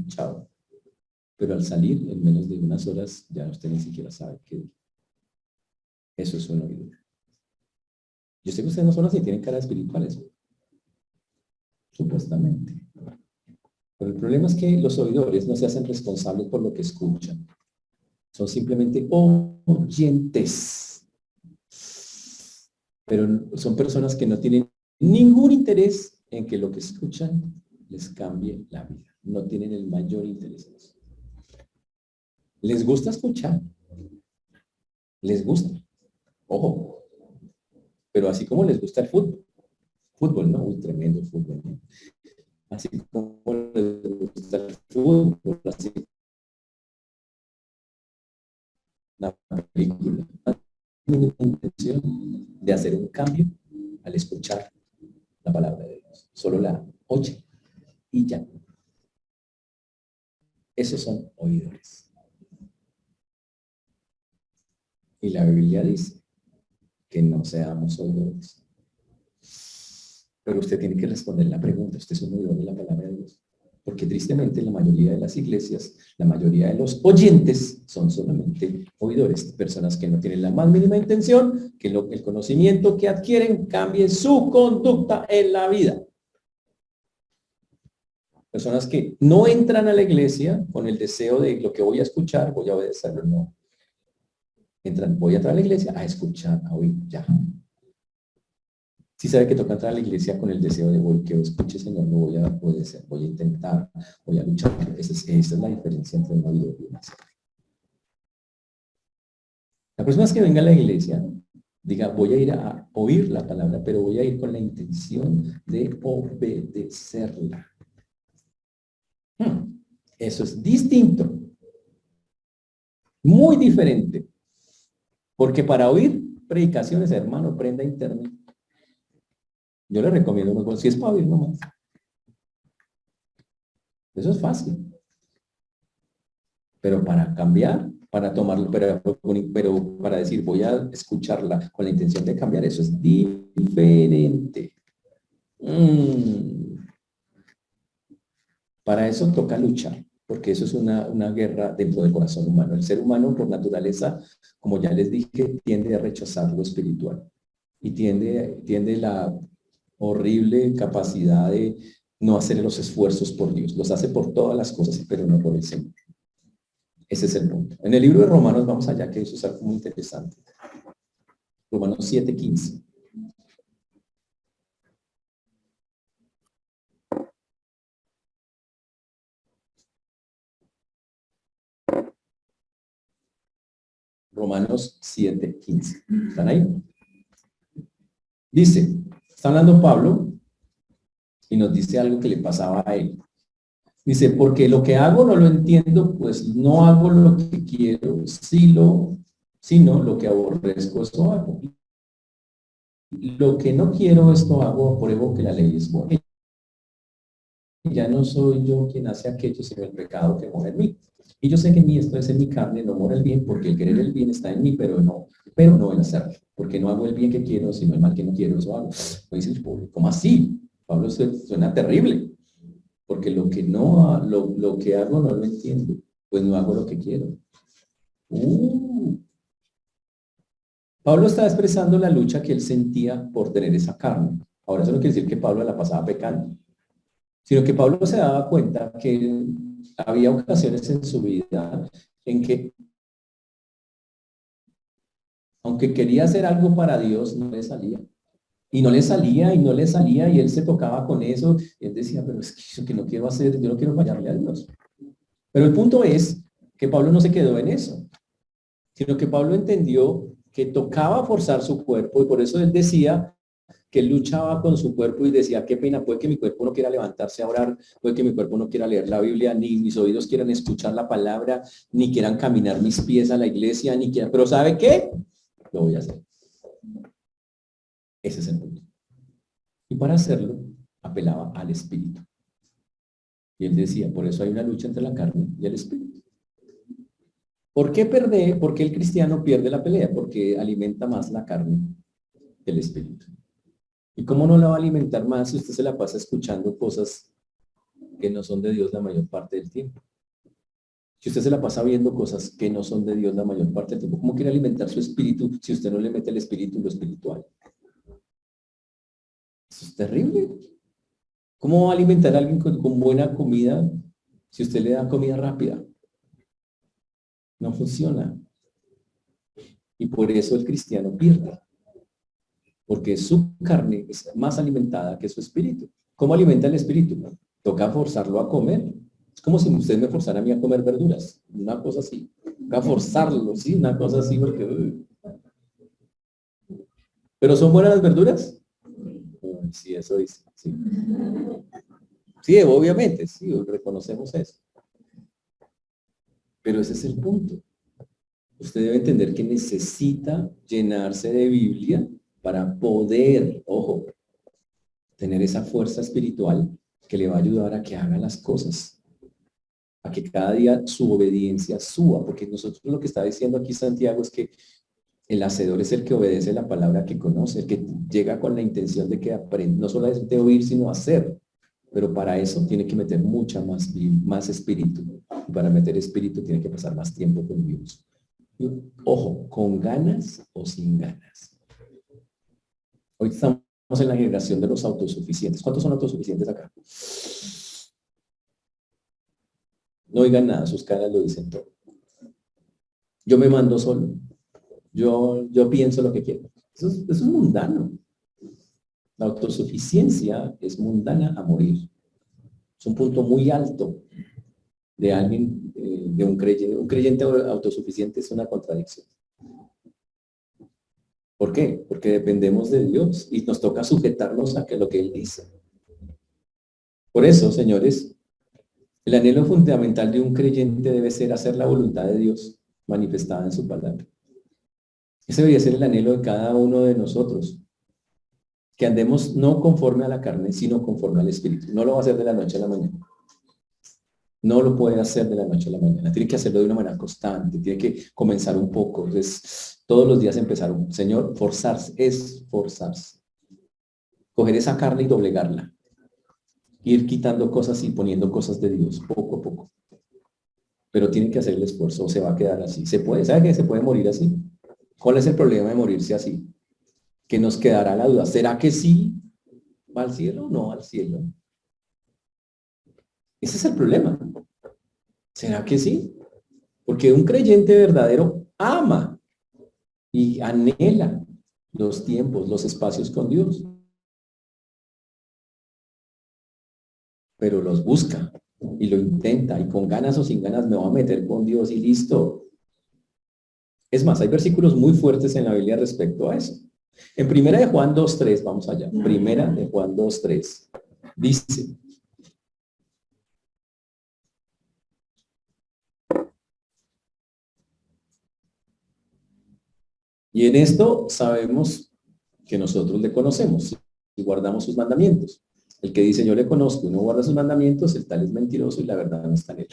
Chao. Pero al salir, en menos de unas horas, ya usted ni siquiera sabe qué. Eso es un oidor. Yo sé que ustedes no son así, tienen cara espirituales, supuestamente. Pero el problema es que los oidores no se hacen responsables por lo que escuchan. Son simplemente oyentes. Pero son personas que no tienen ningún interés en que lo que escuchan les cambie la vida. No tienen el mayor interés en eso. Les gusta escuchar. Les gusta. Ojo. Pero así como les gusta el fútbol. Fútbol, ¿no? Un tremendo fútbol, ¿no? Así como les gusta el fútbol, así una película. No tiene intención de hacer un cambio al escuchar la palabra de Dios. Solo la oye y ya. Esos son oidores. Y la Biblia dice que no seamos oidores. Pero usted tiene que responder la pregunta. ¿Usted es un oidor de la palabra de Dios? Porque tristemente la mayoría de las iglesias, la mayoría de los oyentes son solamente oidores, personas que no tienen la más mínima intención que el conocimiento que adquieren cambie su conducta en la vida. Personas que no entran a la iglesia con el deseo de lo que voy a escuchar, voy a obedecerlo, no. Entran, voy a entrar a la iglesia a escuchar, a oír, ya. Si sabe que toca entrar a la iglesia con el deseo de voy, que escuche, Señor, no voy a obedecer, voy a intentar, voy a luchar. Esa es la diferencia entre una vida y una secta. La próxima vez que venga a la iglesia, diga, voy a ir a oír la palabra, pero voy a ir con la intención de obedecerla. Eso es distinto. Muy diferente. Porque para oír predicaciones, hermano, prenda internet. Yo le recomiendo, si es para oír nomás. Eso es fácil. Pero para cambiar, para tomarlo, pero para decir, voy a escucharla con la intención de cambiar, eso es diferente. Para eso toca luchar, porque eso es una guerra dentro del corazón humano. El ser humano, por naturaleza, como ya les dije, tiende a rechazar lo espiritual. Y tiende la horrible capacidad de no hacer los esfuerzos por Dios. Los hace por todas las cosas, pero no por el Señor. Ese es el punto. En el libro de Romanos, vamos allá, que eso es algo muy interesante. Romanos 7:15. Romanos 7:15. ¿Están ahí? Dice, está hablando Pablo y nos dice algo que le pasaba a él. Dice, porque lo que hago no lo entiendo, pues no hago lo que quiero, sino lo que aborrezco, eso hago. Lo que no quiero, esto hago, apruebo que la ley es buena. Ya no soy yo quien hace aquello, sino el pecado que mora en mí. Y yo sé que en mí, esto es en mi carne, no mora el bien, porque el querer el bien está en mí, pero no el hacerlo. Porque no hago el bien que quiero, sino el mal que no quiero, eso hago. Pues dice, ¿cómo así? Pablo suena terrible. Porque lo que hago no lo entiendo, pues no hago lo que quiero. Pablo está expresando la lucha que él sentía por tener esa carne. Ahora eso no quiere decir que Pablo la pasaba pecando, sino que Pablo se daba cuenta que había ocasiones en su vida en que, aunque quería hacer algo para Dios, no le salía. Y no le salía, y no le salía, y él se tocaba con eso. Y él decía, pero es que eso que no quiero hacer, yo no quiero fallarle a Dios. Pero el punto es que Pablo no se quedó en eso, sino que Pablo entendió que tocaba forzar su cuerpo, y por eso él decía que él luchaba con su cuerpo y decía, qué pena, puede que mi cuerpo no quiera levantarse a orar, puede que mi cuerpo no quiera leer la Biblia, ni mis oídos quieran escuchar la palabra, ni quieran caminar mis pies a la iglesia, ni quieran, pero ¿sabe qué? Lo voy a hacer. Ese es el punto. Y para hacerlo, apelaba al espíritu. Y él decía, por eso hay una lucha entre la carne y el espíritu. ¿Por qué perder? ¿Por qué el cristiano pierde la pelea? Porque alimenta más la carne que el espíritu. ¿Y cómo no la va a alimentar más si usted se la pasa escuchando cosas que no son de Dios la mayor parte del tiempo? Si usted se la pasa viendo cosas que no son de Dios la mayor parte del tiempo, ¿cómo quiere alimentar su espíritu si usted no le mete el espíritu en lo espiritual? Eso es terrible. ¿Cómo va a alimentar a alguien con buena comida si usted le da comida rápida? No funciona. Y por eso el cristiano pierde. Porque su carne es más alimentada que su espíritu. ¿Cómo alimenta el espíritu? Toca forzarlo a comer. Es como si usted me forzara a mí a comer verduras. Una cosa así. Toca forzarlo, ¿sí? Una cosa así porque... ¿Pero son buenas las verduras? Sí, eso dice. Sí. Sí, obviamente, sí, reconocemos eso. Pero ese es el punto. Usted debe entender que necesita llenarse de Biblia para poder, ojo, tener esa fuerza espiritual que le va a ayudar a que haga las cosas, a que cada día su obediencia suba, porque nosotros lo que está diciendo aquí Santiago es que el hacedor es el que obedece la palabra que conoce, el que llega con la intención de que aprenda, no solamente oír, sino hacer. Pero para eso tiene que meter más espíritu. Y para meter espíritu tiene que pasar más tiempo con Dios. Y, ojo, con ganas o sin ganas. Hoy estamos en la generación de los autosuficientes. ¿Cuántos son autosuficientes acá? No oigan nada, sus caras lo dicen todo. Yo me mando solo. Yo pienso lo que quiero. Eso es mundano. La autosuficiencia es mundana a morir. Es un punto muy alto de alguien, de un creyente. Un creyente autosuficiente es una contradicción. ¿Por qué? Porque dependemos de Dios y nos toca sujetarnos a lo que Él dice. Por eso, señores, el anhelo fundamental de un creyente debe ser hacer la voluntad de Dios manifestada en su palabra. Ese debería ser el anhelo de cada uno de nosotros. Que andemos no conforme a la carne, sino conforme al Espíritu. No lo va a hacer de la noche a la mañana. No lo puede hacer de la noche a la mañana. Tiene que hacerlo de una manera constante. Tiene que comenzar un poco. Entonces, todos los días empezar. Señor, forzarse. Es forzarse. Coger esa carne y doblegarla. Ir quitando cosas y poniendo cosas de Dios, poco a poco. Pero tiene que hacer el esfuerzo o se va a quedar así. ¿Se puede? ¿Sabe que se puede morir así? ¿Cuál es el problema de morirse así? Que nos quedará la duda. ¿Será que sí va al cielo o no va al cielo? Ese es el problema. ¿Será que sí? Porque un creyente verdadero ama y anhela los tiempos, los espacios con Dios. Pero los busca y lo intenta y con ganas o sin ganas me voy a meter con Dios y listo. Es más, hay versículos muy fuertes en la Biblia respecto a eso. En Primera de Juan 2:3, vamos allá. Primera de Juan 2:3 dice: y en esto sabemos que nosotros le conocemos y guardamos sus mandamientos. El que dice yo le conozco y no guarda sus mandamientos, el tal es mentiroso y la verdad no está en él.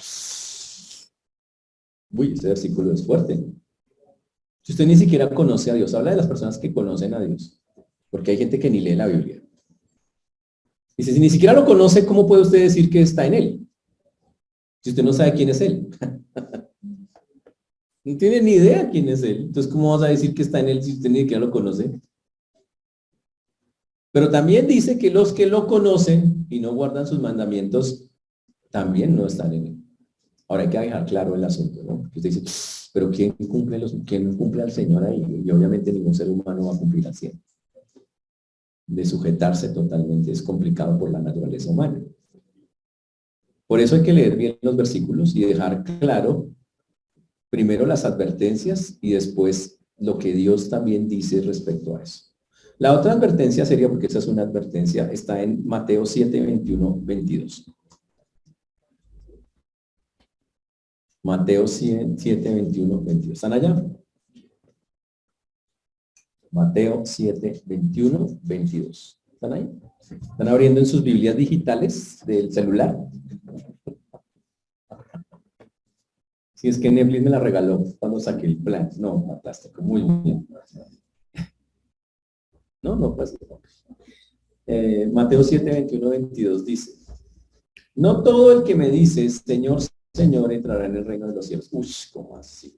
Uy, este versículo es fuerte. Si usted ni siquiera conoce a Dios, habla de las personas que conocen a Dios, porque hay gente que ni lee la Biblia. Dice, si ni siquiera lo conoce, ¿cómo puede usted decir que está en él? Si usted no sabe quién es él. No tiene ni idea quién es él. Entonces, ¿cómo vas a decir que está en él si usted ni siquiera lo conoce? Pero también dice que los que lo conocen y no guardan sus mandamientos, también no están en él. Ahora hay que dejar claro el asunto, ¿no? Usted dice, pero ¿quién cumple al Señor ahí? Y obviamente ningún ser humano va a cumplir al 100. De sujetarse totalmente es complicado por la naturaleza humana. Por eso hay que leer bien los versículos y dejar claro primero las advertencias y después lo que Dios también dice respecto a eso. La otra advertencia sería, porque esa es una advertencia, está en Mateo 7, 21, 22. Mateo 7, 21, 22. ¿Están allá? Mateo 7, 21, 22. ¿Están ahí? ¿Están abriendo en sus Biblias digitales del celular? Si es que Netflix me la regaló cuando saqué el plan. No, plástico, muy bien. No, plástico. Mateo 7, 21, 22 dice: no todo el que me dice, Señor, Señor, entrará en el reino de los cielos. Uy, ¿cómo así?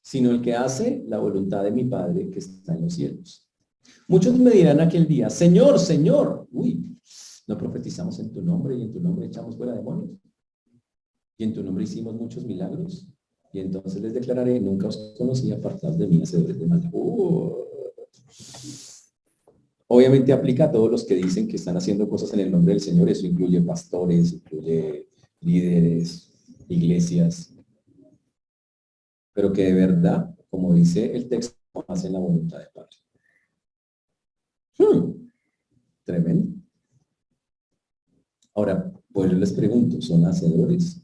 Sino el que hace la voluntad de mi Padre que está en los cielos. Muchos me dirán aquel día, Señor, Señor, uy, no profetizamos en tu nombre y en tu nombre echamos fuera demonios. Y en tu nombre hicimos muchos milagros. Y entonces les declararé, nunca os conocí, apartados de mí, hacedores de maldad. Obviamente aplica a todos los que dicen que están haciendo cosas en el nombre del Señor. Eso incluye pastores, incluye líderes, iglesias. Pero que de verdad, como dice el texto, hacen la voluntad de Padre. Tremendo. Ahora, pues yo les pregunto, ¿son hacedores?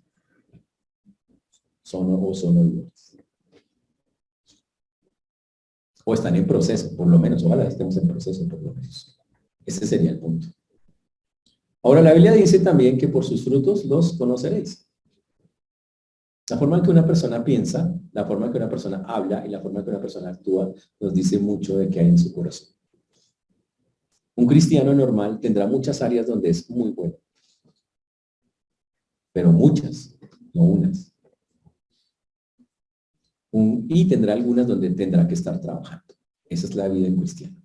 ¿Son oidores? O están en proceso, por lo menos. Ojalá estemos en proceso, por lo menos. Ese sería el punto. Ahora, la Biblia dice también que por sus frutos los conoceréis. La forma en que una persona piensa, la forma en que una persona habla y la forma en que una persona actúa nos dice mucho de qué hay en su corazón. Un cristiano normal tendrá muchas áreas donde es muy bueno, pero muchas, no unas. Y tendrá algunas donde tendrá que estar trabajando. Esa es la vida en cristiano.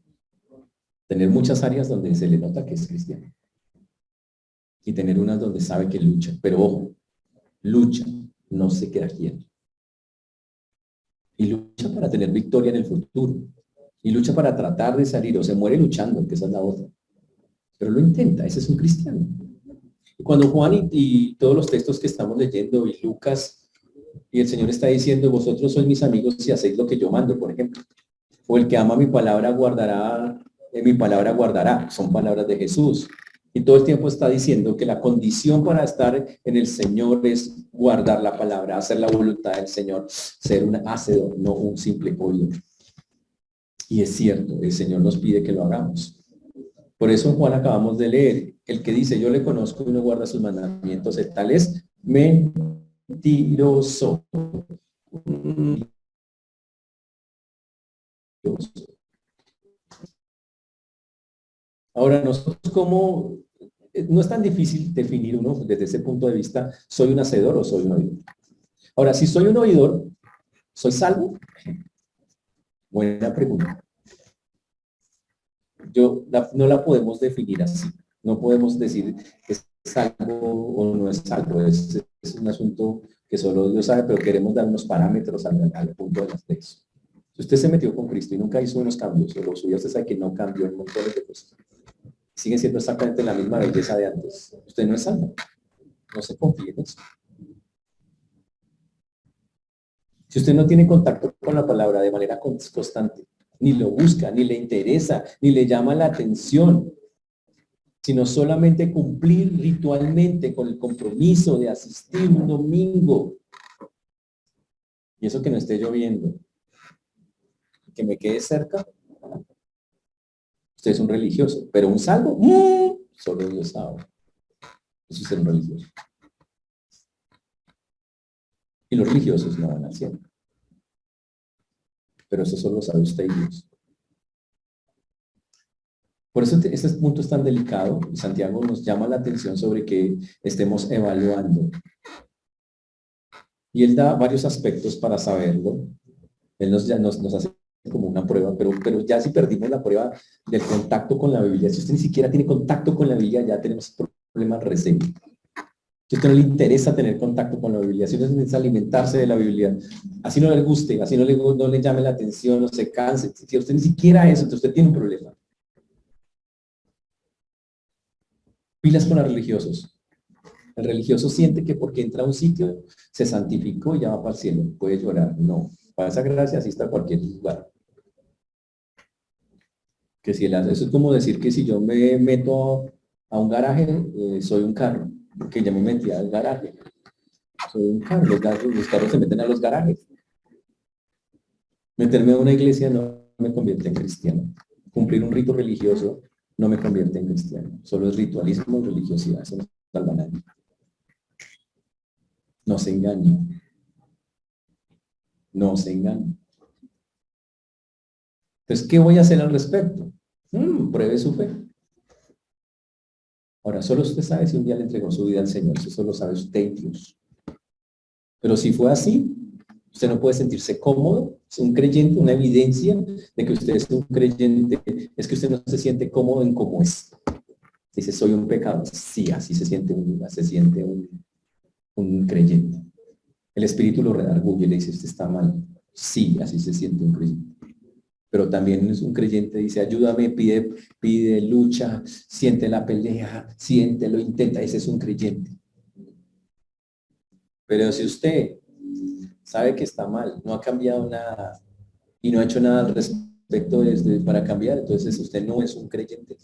Tener muchas áreas donde se le nota que es cristiano. Y tener unas donde sabe que lucha. Pero ojo, lucha, no se queda quieto. Y lucha para tener victoria en el futuro. Y lucha para tratar de salir, o se muere luchando, que esa es la otra. Pero lo intenta, ese es un cristiano. Y cuando Juan y todos los textos que estamos leyendo, y Lucas, y el Señor está diciendo, vosotros sois mis amigos si hacéis lo que yo mando, por ejemplo. O el que ama mi palabra guardará, son palabras de Jesús. Y todo el tiempo está diciendo que la condición para estar en el Señor es guardar la palabra, hacer la voluntad del Señor, ser un hacedor, no un simple oidor. Y es cierto, el Señor nos pide que lo hagamos. Por eso en Juan acabamos de leer, el que dice yo le conozco y no guarda sus mandamientos, el tal es mentiroso. Ahora, nosotros como, no es tan difícil definir uno desde ese punto de vista, ¿soy un hacedor o soy un oidor? Ahora, si soy un oidor, ¿soy salvo? Buena pregunta. No la podemos definir así. No podemos decir que es salvo o no es salvo. Es un asunto que solo Dios sabe, pero queremos dar unos parámetros al punto de las leyes. Si usted se metió con Cristo y nunca hizo unos cambios, o lo suyo usted sabe que no cambió en montones de cosas, sigue siendo exactamente la misma belleza de antes. Usted no es salvo. No se confíe en eso. Si usted no tiene contacto con la palabra de manera constante, ni lo busca, ni le interesa, ni le llama la atención, sino solamente cumplir ritualmente con el compromiso de asistir un domingo, y eso que no esté lloviendo, que me quede cerca, usted es un religioso, pero un salvo, solo Dios sabe. Eso es ser un religioso. Y los religiosos no van al cielo. Pero eso solo sabe usted y Dios. Por eso este punto es tan delicado. Santiago nos llama la atención sobre que estemos evaluando. Y él da varios aspectos para saberlo. Él nos hace como una prueba, pero ya si perdimos la prueba del contacto con la Biblia, si usted ni siquiera tiene contacto con la Biblia, ya tenemos problemas re serios. Si a usted no le interesa tener contacto con la Biblia, si no necesita alimentarse de la Biblia, así no le guste, así no le llame la atención, no se canse, si a usted ni siquiera eso, entonces usted tiene un problema. Pilas con los religiosos. El religioso siente que porque entra a un sitio se santificó y ya va para el cielo. Puede llorar. No. Para esa gracia así está cualquier lugar. Que si eso es como decir que si yo me meto a un garaje, soy un carro. Porque ya me metí al garaje. Soy un carro. Los carros se meten a los garajes. Meterme a una iglesia no me convierte en cristiano. Cumplir un rito religioso no me convierte en cristiano. Solo es ritualismo y religiosidad. Eso no salva a nadie. No se engañe. No se engañe. Entonces, ¿qué voy a hacer al respecto? Pruebe su fe. Ahora, solo usted sabe si un día le entregó su vida al Señor. Eso solo sabe usted y Dios. Pero si fue así, usted no puede sentirse cómodo. Es un creyente, una evidencia de que usted es un creyente. Es que usted no se siente cómodo en cómo es. Dice, soy un pecador. Sí, así se siente un creyente. El Espíritu lo redarguye y le dice, usted está mal. Sí, así se siente un creyente. Pero también es un creyente, dice, ayúdame, pide, lucha, siente la pelea, siéntelo, intenta, ese es un creyente. Pero si usted sabe que está mal, no ha cambiado nada y no ha hecho nada al respecto para cambiar, entonces usted no es un creyente.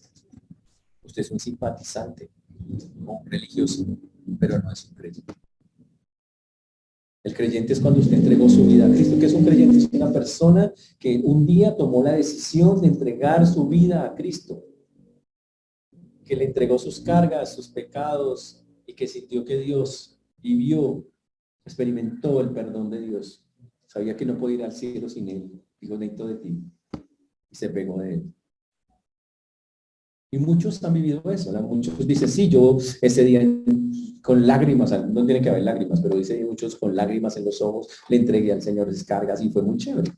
Usted es un simpatizante o un religioso, pero no es un creyente. El creyente es cuando usted entregó su vida a Cristo. ¿Qué es un creyente? Es una persona que un día tomó la decisión de entregar su vida a Cristo, que le entregó sus cargas, sus pecados, y que sintió que Dios vivió, experimentó el perdón de Dios. Sabía que no podía ir al cielo sin él. Dijo, necesito de ti. Y se pegó de él. Y muchos han vivido eso, ¿no? Muchos dicen, sí, yo ese día con lágrimas, o sea, no tiene que haber lágrimas, pero dice muchos con lágrimas en los ojos, le entregué al Señor descargas y fue muy chévere.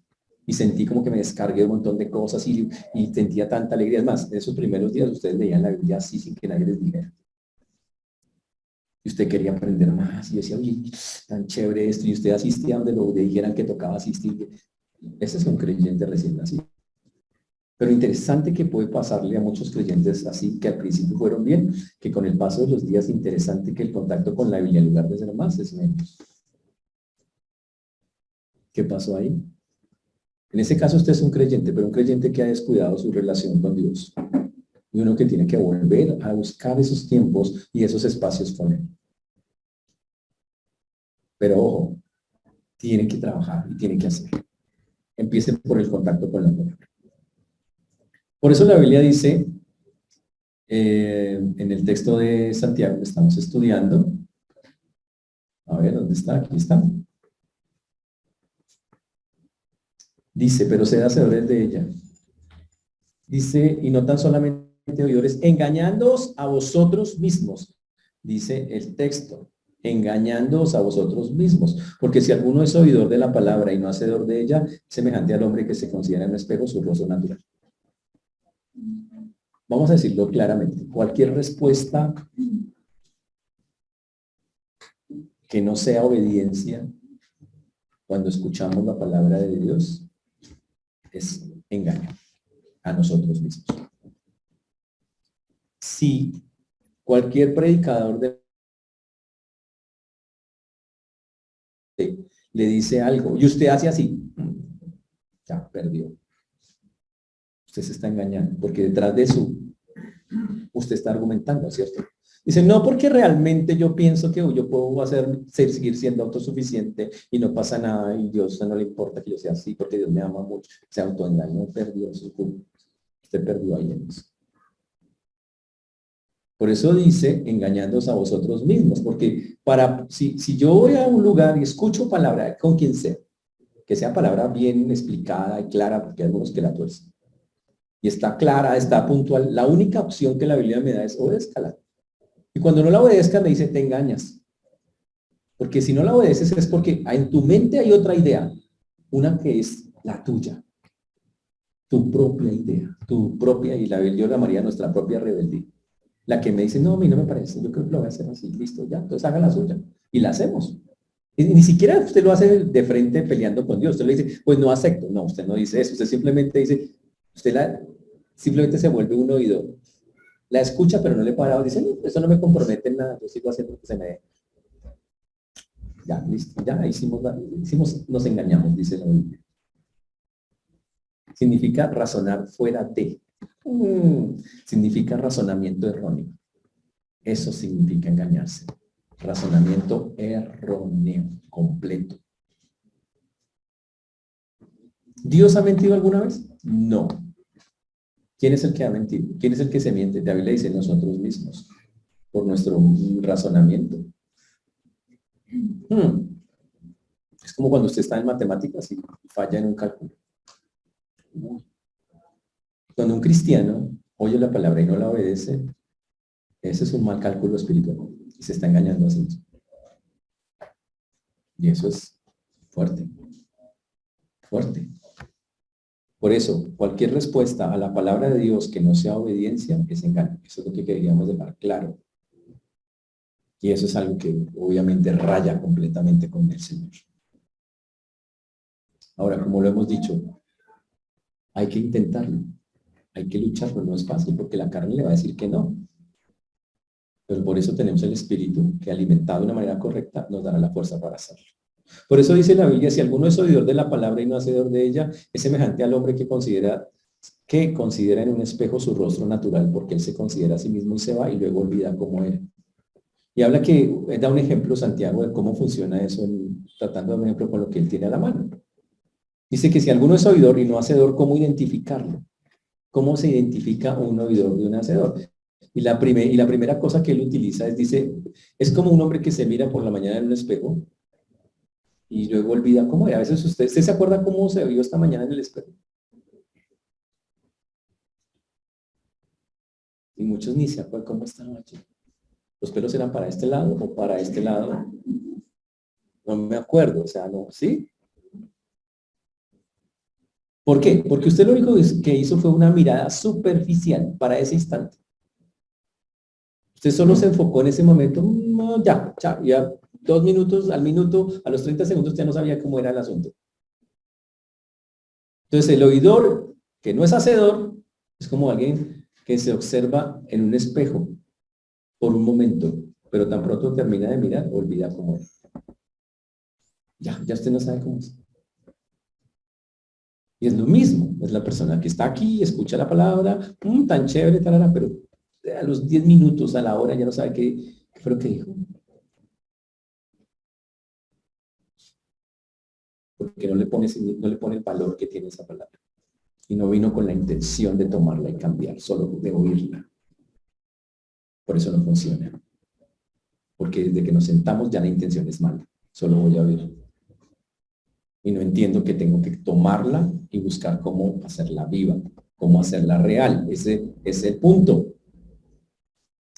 Y sentí como que me descargué un montón de cosas y sentía tanta alegría. Es más, en esos primeros días ustedes leían la Biblia así sin que nadie les dijera. Y usted quería aprender más y decía, oye, tan chévere esto, y usted asistía donde lo dijeran que tocaba asistir. Ese es un creyente recién nacido. Pero interesante que puede pasarle a muchos creyentes así, que al principio fueron bien, que con el paso de los días, interesante que el contacto con la Biblia en lugar de ser más es menos. ¿Qué pasó ahí? En ese caso usted es un creyente, pero un creyente que ha descuidado su relación con Dios. Y uno que tiene que volver a buscar esos tiempos y esos espacios con Él. Pero ojo, tiene que trabajar y tiene que hacer. Empiece por el contacto con la palabra. Por eso la Biblia dice, en el texto de Santiago que estamos estudiando, a ver, ¿dónde está? Aquí está. Dice, pero sed hacedores de ella. Dice, y no tan solamente oidores, engañándoos a vosotros mismos. Dice el texto, engañándoos a vosotros mismos. Porque si alguno es oidor de la palabra y no hacedor de ella, semejante al hombre que se considera en un espejo su rostro natural. Vamos a decirlo claramente. Cualquier respuesta que no sea obediencia cuando escuchamos la palabra de Dios es engaño a nosotros mismos. Si cualquier predicador le dice algo y usted hace así, ya perdió. Usted se está engañando porque detrás de eso usted está argumentando, ¿cierto? Dice, no, porque realmente yo pienso que yo puedo seguir siendo autosuficiente y no pasa nada y Dios no le importa que yo sea así porque Dios me ama mucho. Se autoengañó, perdió su culpa. Usted perdió ahí en eso. Por eso dice, engañándoos a vosotros mismos, porque si yo voy a un lugar y escucho palabra con quien sea, que sea palabra bien explicada y clara, porque hay algunos que la tuercen, y está clara, está puntual, la única opción que la Biblia me da es obedézcala. Y cuando no la obedezcas me dice, te engañas. Porque si no la obedeces es porque en tu mente hay otra idea, una que es la tuya, tu propia idea, tu propia, y la Biblia yo la llamaría nuestra propia rebeldía. La que me dice, no, a mí no me parece, yo creo que lo voy a hacer así, listo, ya, entonces haga la suya. Y la hacemos. Y ni siquiera usted lo hace de frente peleando con Dios. Usted le dice, pues no acepto. No, usted no dice eso. Usted simplemente dice, simplemente se vuelve un oído. La escucha, pero no le para. Dice, no, eso no me compromete en nada, yo sigo haciendo lo que se me dé. Ya, listo, ya hicimos, nos engañamos, dice la Biblia. Significa razonar fuera de. Significa razonamiento erróneo. Eso significa engañarse. Razonamiento erróneo, completo. ¿Dios ha mentido alguna vez? No. ¿Quién es el que ha mentido? ¿Quién es el que se miente? La Biblia dice nosotros mismos, por nuestro razonamiento. Es como cuando usted está en matemáticas y falla en un cálculo. Cuando un cristiano oye la palabra y no la obedece, ese es un mal cálculo espiritual y se está engañando a sí mismo. Y eso es fuerte, fuerte. Por eso, cualquier respuesta a la palabra de Dios que no sea obediencia es engaño. Eso es lo que queríamos dejar claro. Y eso es algo que obviamente raya completamente con el Señor. Ahora, como lo hemos dicho, hay que intentarlo, hay que lucharlo, no es fácil porque la carne le va a decir que no. Pero por eso tenemos el Espíritu que alimentado de una manera correcta nos dará la fuerza para hacerlo. Por eso dice la Biblia, si alguno es oidor de la palabra y no hacedor de ella, es semejante al hombre que considera en un espejo su rostro natural, porque él se considera a sí mismo y se va y luego olvida cómo era. Y habla que, da un ejemplo Santiago de cómo funciona eso, tratando de un ejemplo con lo que él tiene a la mano. Dice que si alguno es oidor y no hacedor, ¿cómo identificarlo? ¿Cómo se identifica un oidor de un hacedor? Y la primera cosa que él utiliza es, dice, es como un hombre que se mira por la mañana en un espejo y luego olvida cómo era. A veces usted se acuerda cómo se vio esta mañana en el espejo. Y muchos ni se acuerdan cómo estaban allí. ¿Los pelos eran para este lado o para este lado? No me acuerdo, o sea, no, ¿sí? ¿Por qué? Porque usted lo único que hizo fue una mirada superficial para ese instante. Usted solo se enfocó en ese momento, no, ya 2 minutos, al minuto, a los 30 segundos ya no sabía cómo era el asunto. Entonces el oidor, que no es hacedor, es como alguien que se observa en un espejo por un momento, pero tan pronto termina de mirar, olvida cómo es. Ya usted no sabe cómo es. Y es lo mismo, es la persona que está aquí, escucha la palabra, tan chévere, tarara, pero a los 10 minutos, a la hora, ya no sabe qué fue lo que dijo. Porque no le pone el valor que tiene esa palabra. Y no vino con la intención de tomarla y cambiar, solo de oírla. Por eso no funciona. Porque desde que nos sentamos ya la intención es mala. Solo voy a oír. Y no entiendo que tengo que tomarla y buscar cómo hacerla viva, cómo hacerla real. Ese es el punto.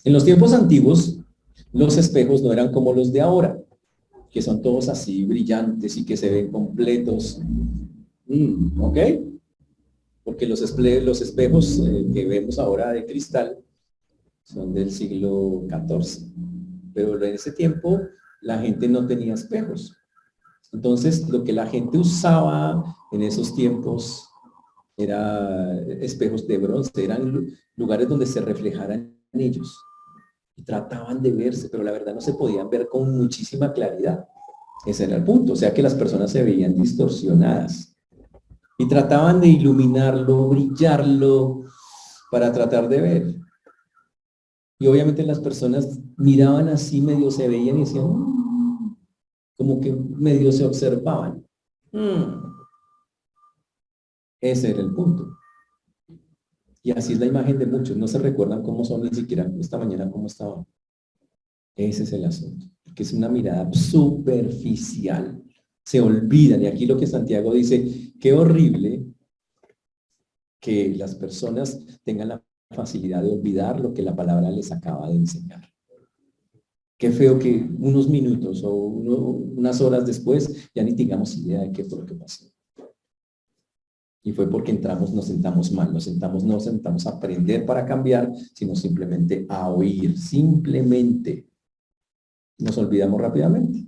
En los tiempos antiguos, los espejos no eran como los de ahora, que son todos así brillantes y que se ven completos. ¿Ok? Porque los espejos que vemos ahora de cristal son del siglo XIV. Pero en ese tiempo la gente no tenía espejos. Entonces, lo que la gente usaba en esos tiempos era espejos de bronce, eran lugares donde se reflejaran ellos. Y trataban de verse, pero la verdad no se podían ver con muchísima claridad. Ese era el punto, o sea que las personas se veían distorsionadas. Y trataban de iluminarlo, brillarlo, para tratar de ver. Y obviamente las personas miraban así, medio se veían y decían, como que medio se observaban. Ese era el punto. Y así es la imagen de muchos. No se recuerdan cómo son ni siquiera esta mañana cómo estaban. Ese es el asunto. Que es una mirada superficial. Se olvidan. Y aquí lo que Santiago dice, qué horrible que las personas tengan la facilidad de olvidar lo que la palabra les acaba de enseñar. Qué feo que unos minutos o unas horas después ya ni tengamos idea de qué fue lo que pasó. Y fue porque nos sentamos mal, no sentamos a aprender para cambiar, sino simplemente a oír, simplemente. Nos olvidamos rápidamente.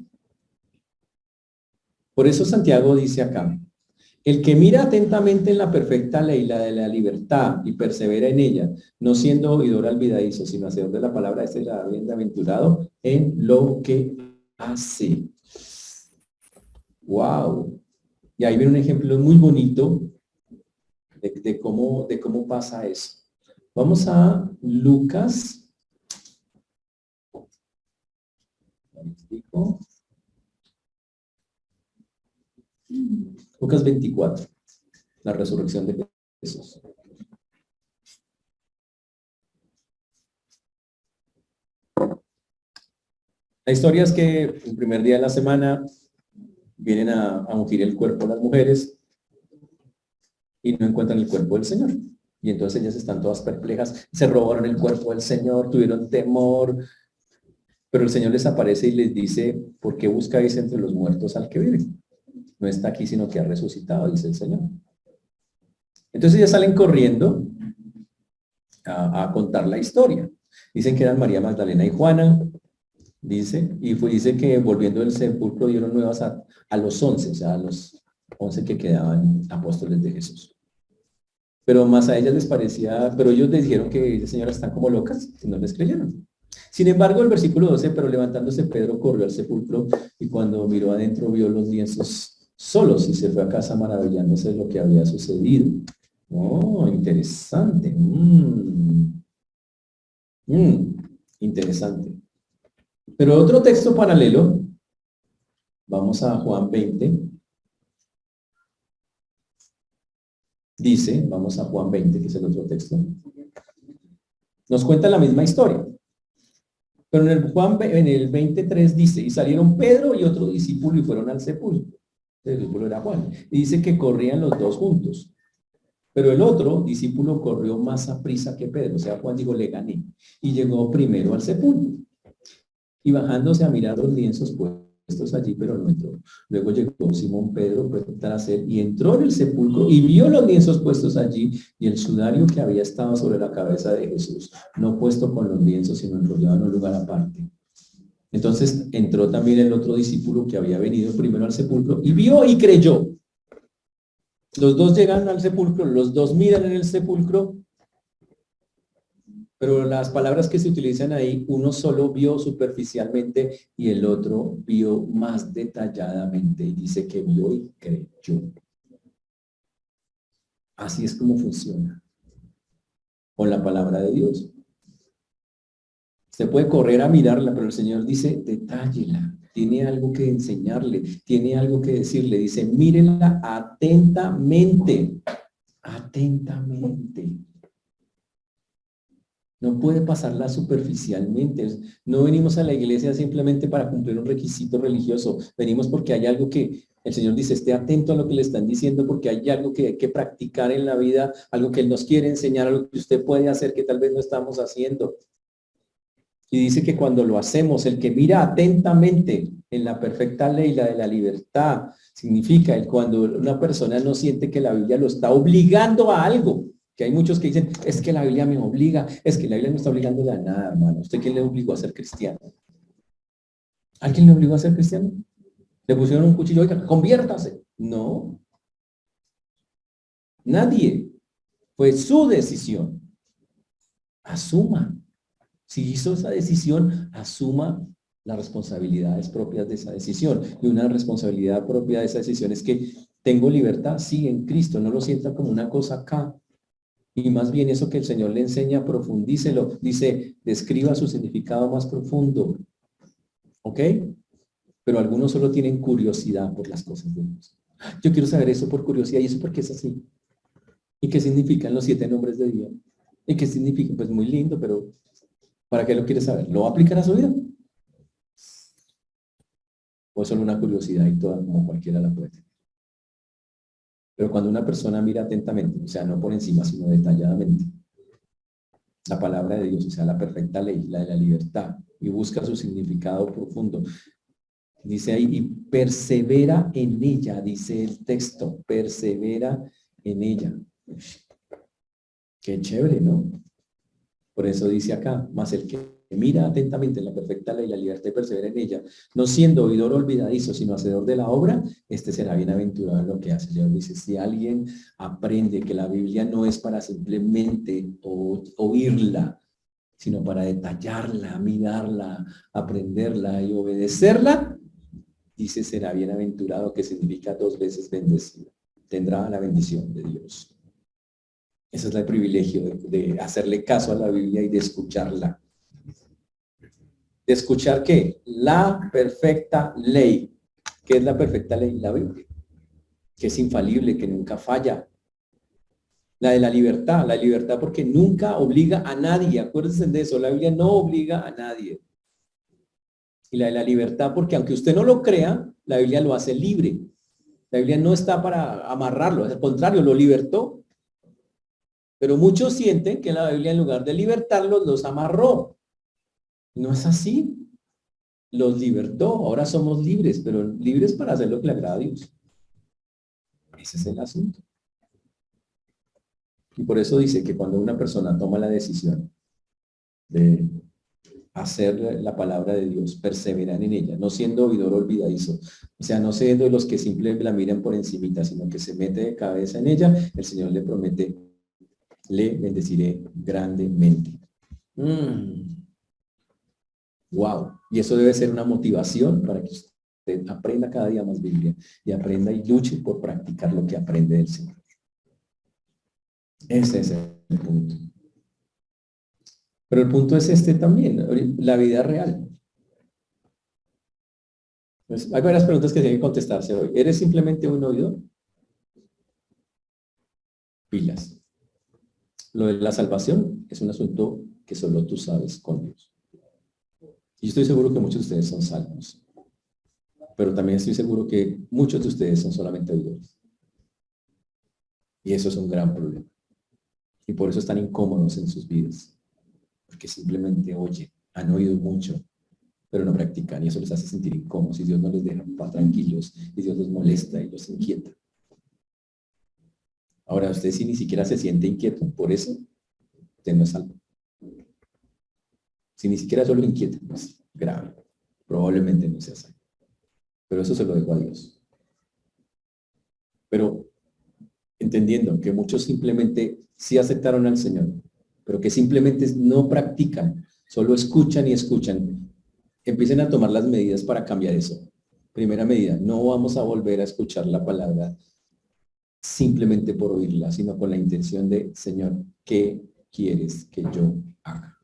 Por eso Santiago dice acá, el que mira atentamente en la perfecta ley, la de la libertad, y persevera en ella, no siendo oidor olvidadizo, sino hacedor de la palabra, este será bienaventurado en lo que hace. ¡Wow! Y ahí viene un ejemplo muy bonito de cómo pasa eso. Vamos a Lucas. Lucas 24, la resurrección de Jesús. La historia es que el primer día de la semana vienen a ungir el cuerpo de las mujeres y no encuentran el cuerpo del Señor. Y entonces ellas están todas perplejas, se robaron el cuerpo del Señor, tuvieron temor, pero el Señor les aparece y les dice, ¿por qué buscáis entre los muertos al que vive? No está aquí, sino que ha resucitado, dice el Señor. Entonces ellas salen corriendo a contar la historia. Dicen que eran María Magdalena y Juana, dice que volviendo del sepulcro dieron nuevas a los 11, o sea, a los 11 que quedaban apóstoles de Jesús. Pero más a ellas les parecía, pero ellos les dijeron que señoras están como locas, y no les creyeron. Sin embargo, el versículo 12, pero levantándose Pedro corrió al sepulcro y cuando miró adentro vio los lienzos solos y se fue a casa maravillándose de lo que había sucedido. Oh, interesante. Interesante. Pero otro texto paralelo, vamos a Juan 20. Dice, vamos a Juan 20, que es el otro texto. Nos cuenta la misma historia. Pero en el 23 dice, y salieron Pedro y otro discípulo y fueron al sepulcro. El discípulo era Juan. Y dice que corrían los dos juntos. Pero el otro discípulo corrió más aprisa que Pedro, o sea, Juan dijo, le gané, y llegó primero al sepulcro. Y bajándose a mirar los lienzos puestos allí, pero no entró. Luego llegó Simón Pedro tras él y entró en el sepulcro y vio los lienzos puestos allí y el sudario que había estado sobre la cabeza de Jesús, no puesto con los lienzos, sino enrollado en un lugar aparte. Entonces entró también el otro discípulo que había venido primero al sepulcro y vio y creyó. Los dos llegan al sepulcro, los dos miran en el sepulcro, pero las palabras que se utilizan ahí, uno solo vio superficialmente y el otro vio más detalladamente y dice que vio y creyó. Así es como funciona con la palabra de Dios. Usted puede correr a mirarla, pero el Señor dice, detállela. Tiene algo que enseñarle, tiene algo que decirle. Dice, mírenla atentamente, atentamente. No puede pasarla superficialmente. No venimos a la iglesia simplemente para cumplir un requisito religioso. Venimos porque hay algo que el Señor dice, esté atento a lo que le están diciendo, porque hay algo que hay que practicar en la vida, algo que Él nos quiere enseñar, algo que usted puede hacer que tal vez no estamos haciendo. Y dice que cuando lo hacemos, el que mira atentamente en la perfecta ley, la de la libertad, significa el cuando una persona no siente que la Biblia lo está obligando a algo. Que hay muchos que dicen, es que la Biblia me obliga, es que la Biblia no está obligando a nada, hermano. ¿Usted quién le obligó a ser cristiano? ¿Alguien le obligó a ser cristiano? ¿Le pusieron un cuchillo? Oiga, conviértase. No, nadie. Fue su decisión. Asuma. Si hizo esa decisión, asuma las responsabilidades propias de esa decisión. Y una responsabilidad propia de esa decisión es que tengo libertad, sí, en Cristo. No lo sienta como una cosa acá. Y más bien eso que el Señor le enseña, profundícelo. Dice, describa su significado más profundo. ¿Ok? Pero algunos solo tienen curiosidad por las cosas de Dios. Yo quiero saber eso por curiosidad. ¿Y eso por qué es así? ¿Y qué significan los 7 nombres de Dios? ¿Y qué significa? Pues muy lindo, pero ¿para qué lo quiere saber? ¿Lo va a aplicar a su vida? O es solo una curiosidad y toda como cualquiera la puede tener. Pero cuando una persona mira atentamente, o sea, no por encima, sino detalladamente, la palabra de Dios, o sea, la perfecta ley, la de la libertad, y busca su significado profundo, dice ahí, y persevera en ella, dice el texto, persevera en ella. Qué chévere, ¿no? Por eso dice acá, más el que mira atentamente en la perfecta ley, la libertad y persevera en ella, no siendo oidor olvidadizo, sino hacedor de la obra, este será bienaventurado en lo que hace. Dios dice, si alguien aprende que la Biblia no es para simplemente oírla, sino para detallarla, mirarla, aprenderla y obedecerla, dice, será bienaventurado, que significa 2 veces bendecido. Tendrá la bendición de Dios. Ese es el privilegio de hacerle caso a la Biblia y de escucharla. ¿De escuchar qué? La perfecta ley. ¿Qué es la perfecta ley? La Biblia. Que es infalible, que nunca falla. La de la libertad porque nunca obliga a nadie. Acuérdense de eso, la Biblia no obliga a nadie. Y la de la libertad porque aunque usted no lo crea, la Biblia lo hace libre. La Biblia no está para amarrarlo, al contrario, lo libertó. Pero muchos sienten que la Biblia en lugar de libertarlos, los amarró. No es así. Los libertó. Ahora somos libres, pero libres para hacer lo que le agrada a Dios. Ese es el asunto. Y por eso dice que cuando una persona toma la decisión de hacer la palabra de Dios, perseverar en ella, no siendo oidor olvidadizo, o sea, no siendo de los que simplemente la miran por encimita, sino que se mete de cabeza en ella, el Señor le promete, le bendeciré grandemente. Wow. Y eso debe ser una motivación para que usted aprenda cada día más Biblia y aprenda y luche por practicar lo que aprende del Señor. Ese es el punto. Pero el punto es este también, la vida real. Pues, hay varias preguntas que tienen que contestarse hoy. ¿Eres simplemente un oidor? Pilas. Lo de la salvación es un asunto que solo tú sabes con Dios. Y estoy seguro que muchos de ustedes son salvos. Pero también estoy seguro que muchos de ustedes son solamente oidores. Y eso es un gran problema. Y por eso están incómodos en sus vidas. Porque simplemente oyen, han oído mucho, pero no practican. Y eso les hace sentir incómodos. Y Dios no les deja tranquilos. Y Dios los molesta y los inquieta. Ahora, usted si ni siquiera se siente inquieto por eso, usted no es salvo. Si ni siquiera eso lo inquieta, pues grave. Probablemente no sea salvo. Pero eso se lo dejo a Dios. Pero entendiendo que muchos simplemente sí aceptaron al Señor, pero que simplemente no practican, solo escuchan y escuchan, empiecen a tomar las medidas para cambiar eso. Primera medida, no vamos a volver a escuchar la palabra simplemente por oírla, sino con la intención de, Señor, ¿qué quieres que yo haga?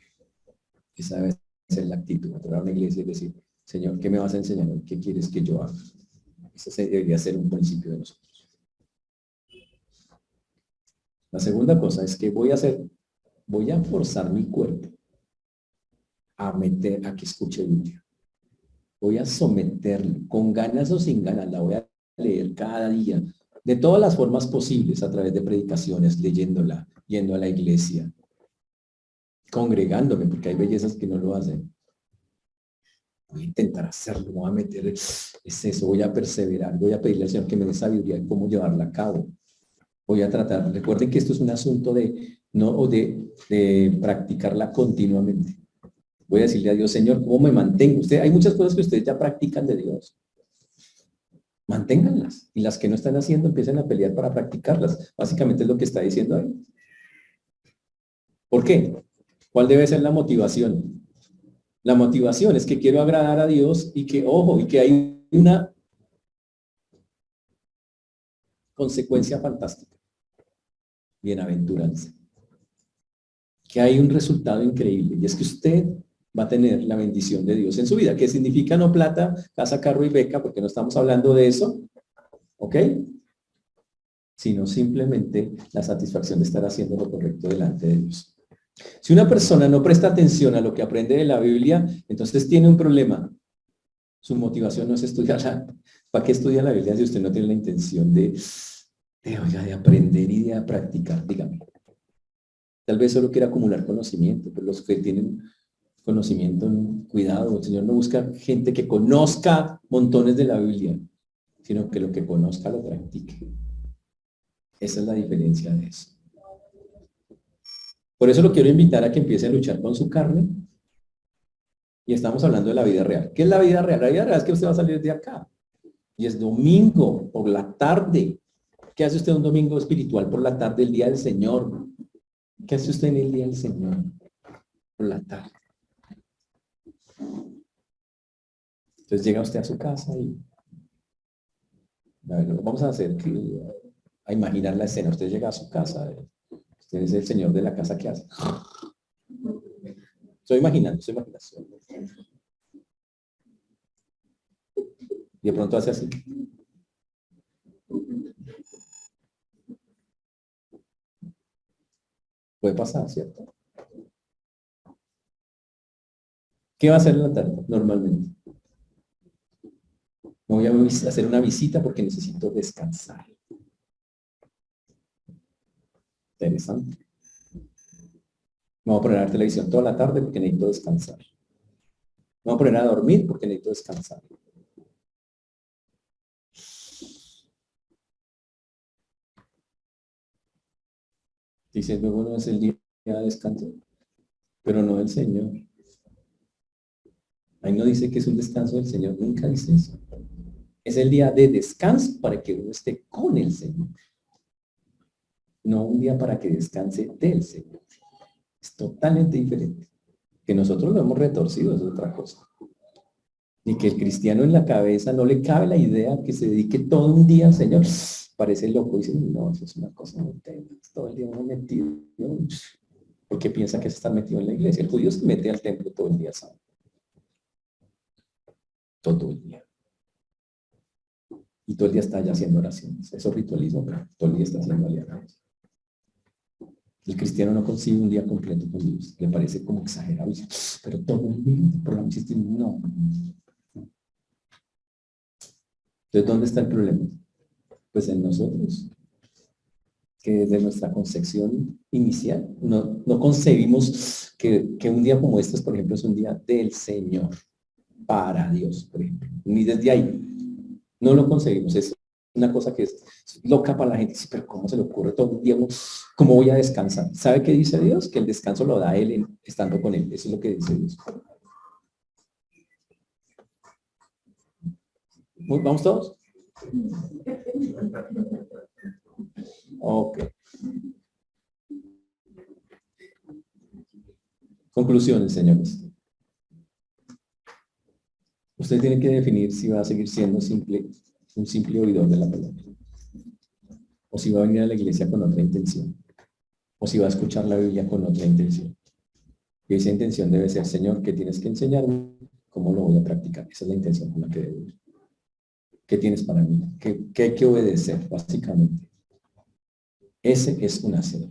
Esa debe ser la actitud, entrar a una iglesia y decir, Señor, ¿qué me vas a enseñar? ¿Qué quieres que yo haga? Eso debería ser un principio de nosotros. La segunda cosa es que voy a forzar mi cuerpo a que escuche Biblia. Voy a someterlo, con ganas o sin ganas, la voy a leer cada día, de todas las formas posibles, a través de predicaciones, leyéndola, yendo a la iglesia, congregándome, porque hay bellezas que no lo hacen. Voy a intentar hacerlo, voy a meter, es eso, voy a perseverar, voy a pedirle al Señor que me dé sabiduría de cómo llevarla a cabo. Voy a tratar, recuerden que esto es un asunto de practicarla continuamente. Voy a decirle a Dios, Señor, ¿cómo me mantengo? Hay muchas cosas que ustedes ya practican de Dios. Manténganlas. Y las que no están haciendo, empiecen a pelear para practicarlas. Básicamente es lo que está diciendo ahí. ¿Por qué? ¿Cuál debe ser la motivación? La motivación es que quiero agradar a Dios y que, ojo, y que hay una consecuencia fantástica. Bienaventuranza. Que hay un resultado increíble y es que usted va a tener la bendición de Dios en su vida. ¿Qué significa no plata, casa, carro y beca? Porque no estamos hablando de eso, ¿ok? Sino simplemente la satisfacción de estar haciendo lo correcto delante de Dios. Si una persona no presta atención a lo que aprende de la Biblia, entonces tiene un problema. Su motivación no es estudiarla. ¿Para qué estudia la Biblia si usted no tiene la intención de aprender y de practicar? Dígame. Tal vez solo quiera acumular conocimiento, pero los que tienen conocimiento, cuidado, el Señor no busca gente que conozca montones de la Biblia, sino que lo que conozca lo practique. Esa es la diferencia de eso. Por eso lo quiero invitar a que empiece a luchar con su carne. Y estamos hablando de la vida real. ¿Qué es la vida real? La vida real es que usted va a salir de acá. Y es domingo por la tarde. ¿Qué hace usted un domingo espiritual por la tarde, el día del Señor? ¿Qué hace usted en el día del Señor? Por la tarde. Entonces llega usted a su casa y vamos a a imaginar la escena. Usted llega a su casa, usted es el señor de la casa, ¿qué hace? Estoy imaginando. Y de pronto hace así. Puede pasar, ¿cierto? ¿Qué va a hacer en la tarde normalmente? Me voy a hacer una visita porque necesito descansar. Interesante. Me voy a poner a ver televisión toda la tarde porque necesito descansar. Me voy a poner a dormir porque necesito descansar. Dice, luego no es el día de descanso, pero no del Señor. Ahí no dice que es un descanso del Señor, nunca dice eso. Es el día de descanso para que uno esté con el Señor. No un día para que descanse del Señor. Es totalmente diferente. Que nosotros lo hemos retorcido es otra cosa. Y que el cristiano en la cabeza no le cabe la idea que se dedique todo un día al Señor. Parece loco. Dice, no, eso es una cosa muy tenaz. Todo el día uno metido. Porque piensa que se está metido en la iglesia. El judío se mete al templo todo el día sábado. Todo el día. Y todo el día está allá haciendo oraciones. Eso es ritualismo, pero todo el día está haciendo alianzas. El cristiano no consigue un día completo con Dios. Le parece como exagerado. Pero todo el día, por la noche, no. Entonces, ¿dónde está el problema? Pues en nosotros. que desde nuestra concepción inicial no concebimos que un día como este, por ejemplo, es un día del Señor, para Dios, por ejemplo. Ni desde ahí. No lo concebimos. Es una cosa que es loca para la gente. Sí, pero ¿cómo se le ocurre todo el día? ¿Cómo voy a descansar? ¿Sabe qué dice Dios? Que el descanso lo da Él estando con Él. Eso es lo que dice Dios. ¿Vamos todos? Ok. Conclusiones, señores. Usted tiene que definir si va a seguir siendo un simple oidor de la palabra. O si va a venir a la iglesia con otra intención. O si va a escuchar la Biblia con otra intención. Y esa intención debe ser, Señor, ¿qué tienes que enseñarme? ¿Cómo lo voy a practicar? Esa es la intención con la que debo ir. ¿Qué tienes para mí? ¿Qué hay que obedecer, básicamente? Ese es un hacedor.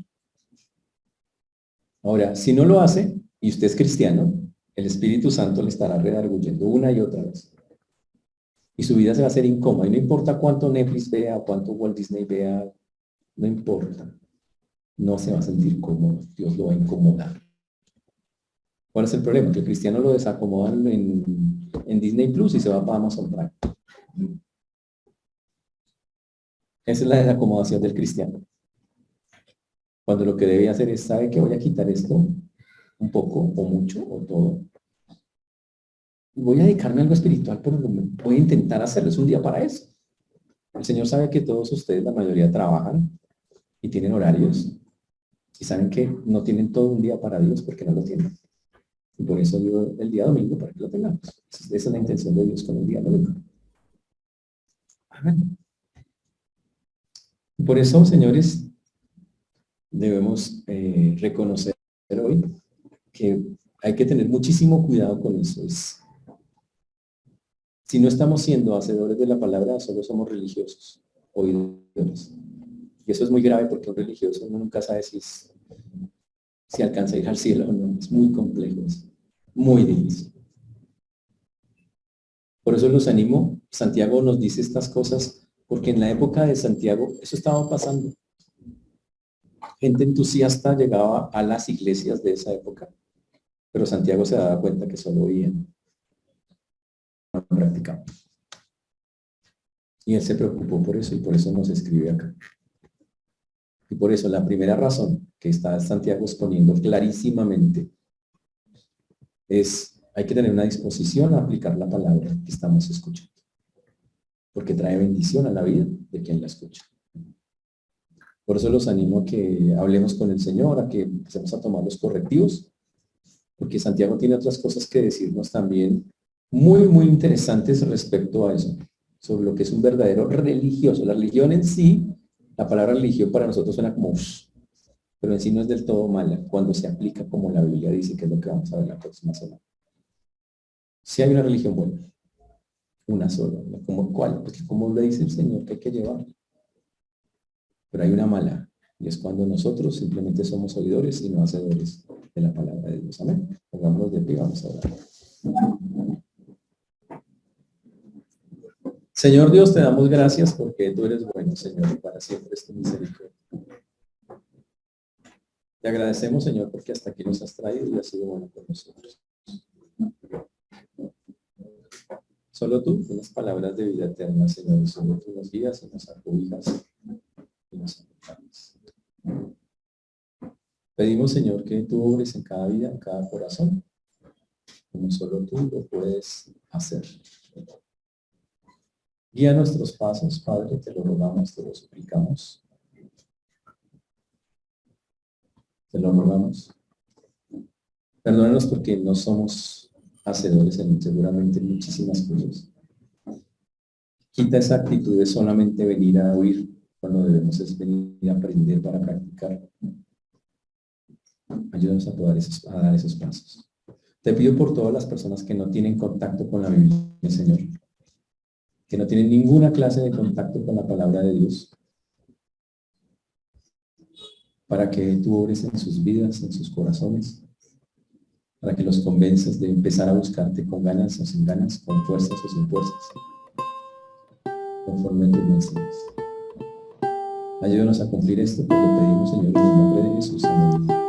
Ahora, si no lo hace, y usted es cristiano, el Espíritu Santo le estará redarguyendo una y otra vez. Y su vida se va a hacer incómoda. Y no importa cuánto Netflix vea, cuánto Walt Disney vea, no importa. No se va a sentir cómodo. Dios lo va a incomodar. ¿Cuál es el problema? Que el cristiano lo desacomodan en Disney Plus y se va para Amazon Prime. Esa es la desacomodación del cristiano. Cuando lo que debe hacer es, ¿sabe que voy a quitar esto? Un poco, o mucho, o todo. Voy a dedicarme a algo espiritual, pero voy a intentar hacerlo. Es un día para eso. El Señor sabe que todos ustedes, la mayoría, trabajan y tienen horarios. Y saben que no tienen todo un día para Dios porque no lo tienen. Y por eso dio el día domingo para que lo tengamos. Esa es la intención de Dios con el día domingo. Amén. Y por eso, señores, debemos reconocer hoy que hay que tener muchísimo cuidado con eso. Si no estamos siendo hacedores de la palabra, solo somos religiosos, oidores. Y eso es muy grave porque un religioso nunca sabe si alcanza a ir al cielo o no. Es muy complejo, es muy difícil. Por eso los animo. Santiago nos dice estas cosas porque en la época de Santiago eso estaba pasando. Gente entusiasta llegaba a las iglesias de esa época, pero Santiago se daba cuenta que solo oían, no practicaban. Y él se preocupó por eso y por eso nos escribe acá. Y por eso la primera razón que está Santiago exponiendo clarísimamente es, hay que tener una disposición a aplicar la palabra que estamos escuchando, porque trae bendición a la vida de quien la escucha. Por eso los animo a que hablemos con el Señor, a que empecemos a tomar los correctivos, porque Santiago tiene otras cosas que decirnos también muy, muy interesantes respecto a eso, sobre lo que es un verdadero religioso. La religión en sí, la palabra religión para nosotros suena como, pero en sí no es del todo mala cuando se aplica como la Biblia dice, que es lo que vamos a ver la próxima semana. Si hay una religión buena, una sola, ¿como cuál? Pues como le dice el Señor que hay que llevar. Pero hay una mala, y es cuando nosotros simplemente somos oidores y no hacedores de la palabra de Dios. Amén. Pongámonos de pie, vamos a orar. Señor Dios, te damos gracias porque tú eres bueno, Señor, y para siempre es tu misericordia. Te agradecemos, Señor, porque hasta aquí nos has traído y has sido bueno con nosotros. Solo tú tienes palabras de vida eterna, Señor, solo tú nos guías y nos acobijas y nos acompañas. Pedimos, Señor, que tú obres en cada vida, en cada corazón, como solo tú lo puedes hacer. Guía nuestros pasos, Padre, te lo rogamos, te lo suplicamos. Te lo rogamos. Perdónanos porque no somos hacedores en seguramente muchísimas cosas. Quita esa actitud de solamente venir a oír cuando debemos es venir a aprender para practicar. Ayúdanos a dar esos pasos. Te pido por todas las personas que no tienen contacto con la Biblia, Señor, que no tienen ninguna clase de contacto con la palabra de Dios, para que tú obres en sus vidas, en sus corazones, para que los convenzas de empezar a buscarte con ganas o sin ganas, con fuerzas o sin fuerzas, conforme a tus mensajes. Ayúdanos a cumplir esto, pues lo pedimos, Señor, en el nombre de Jesús. Amén.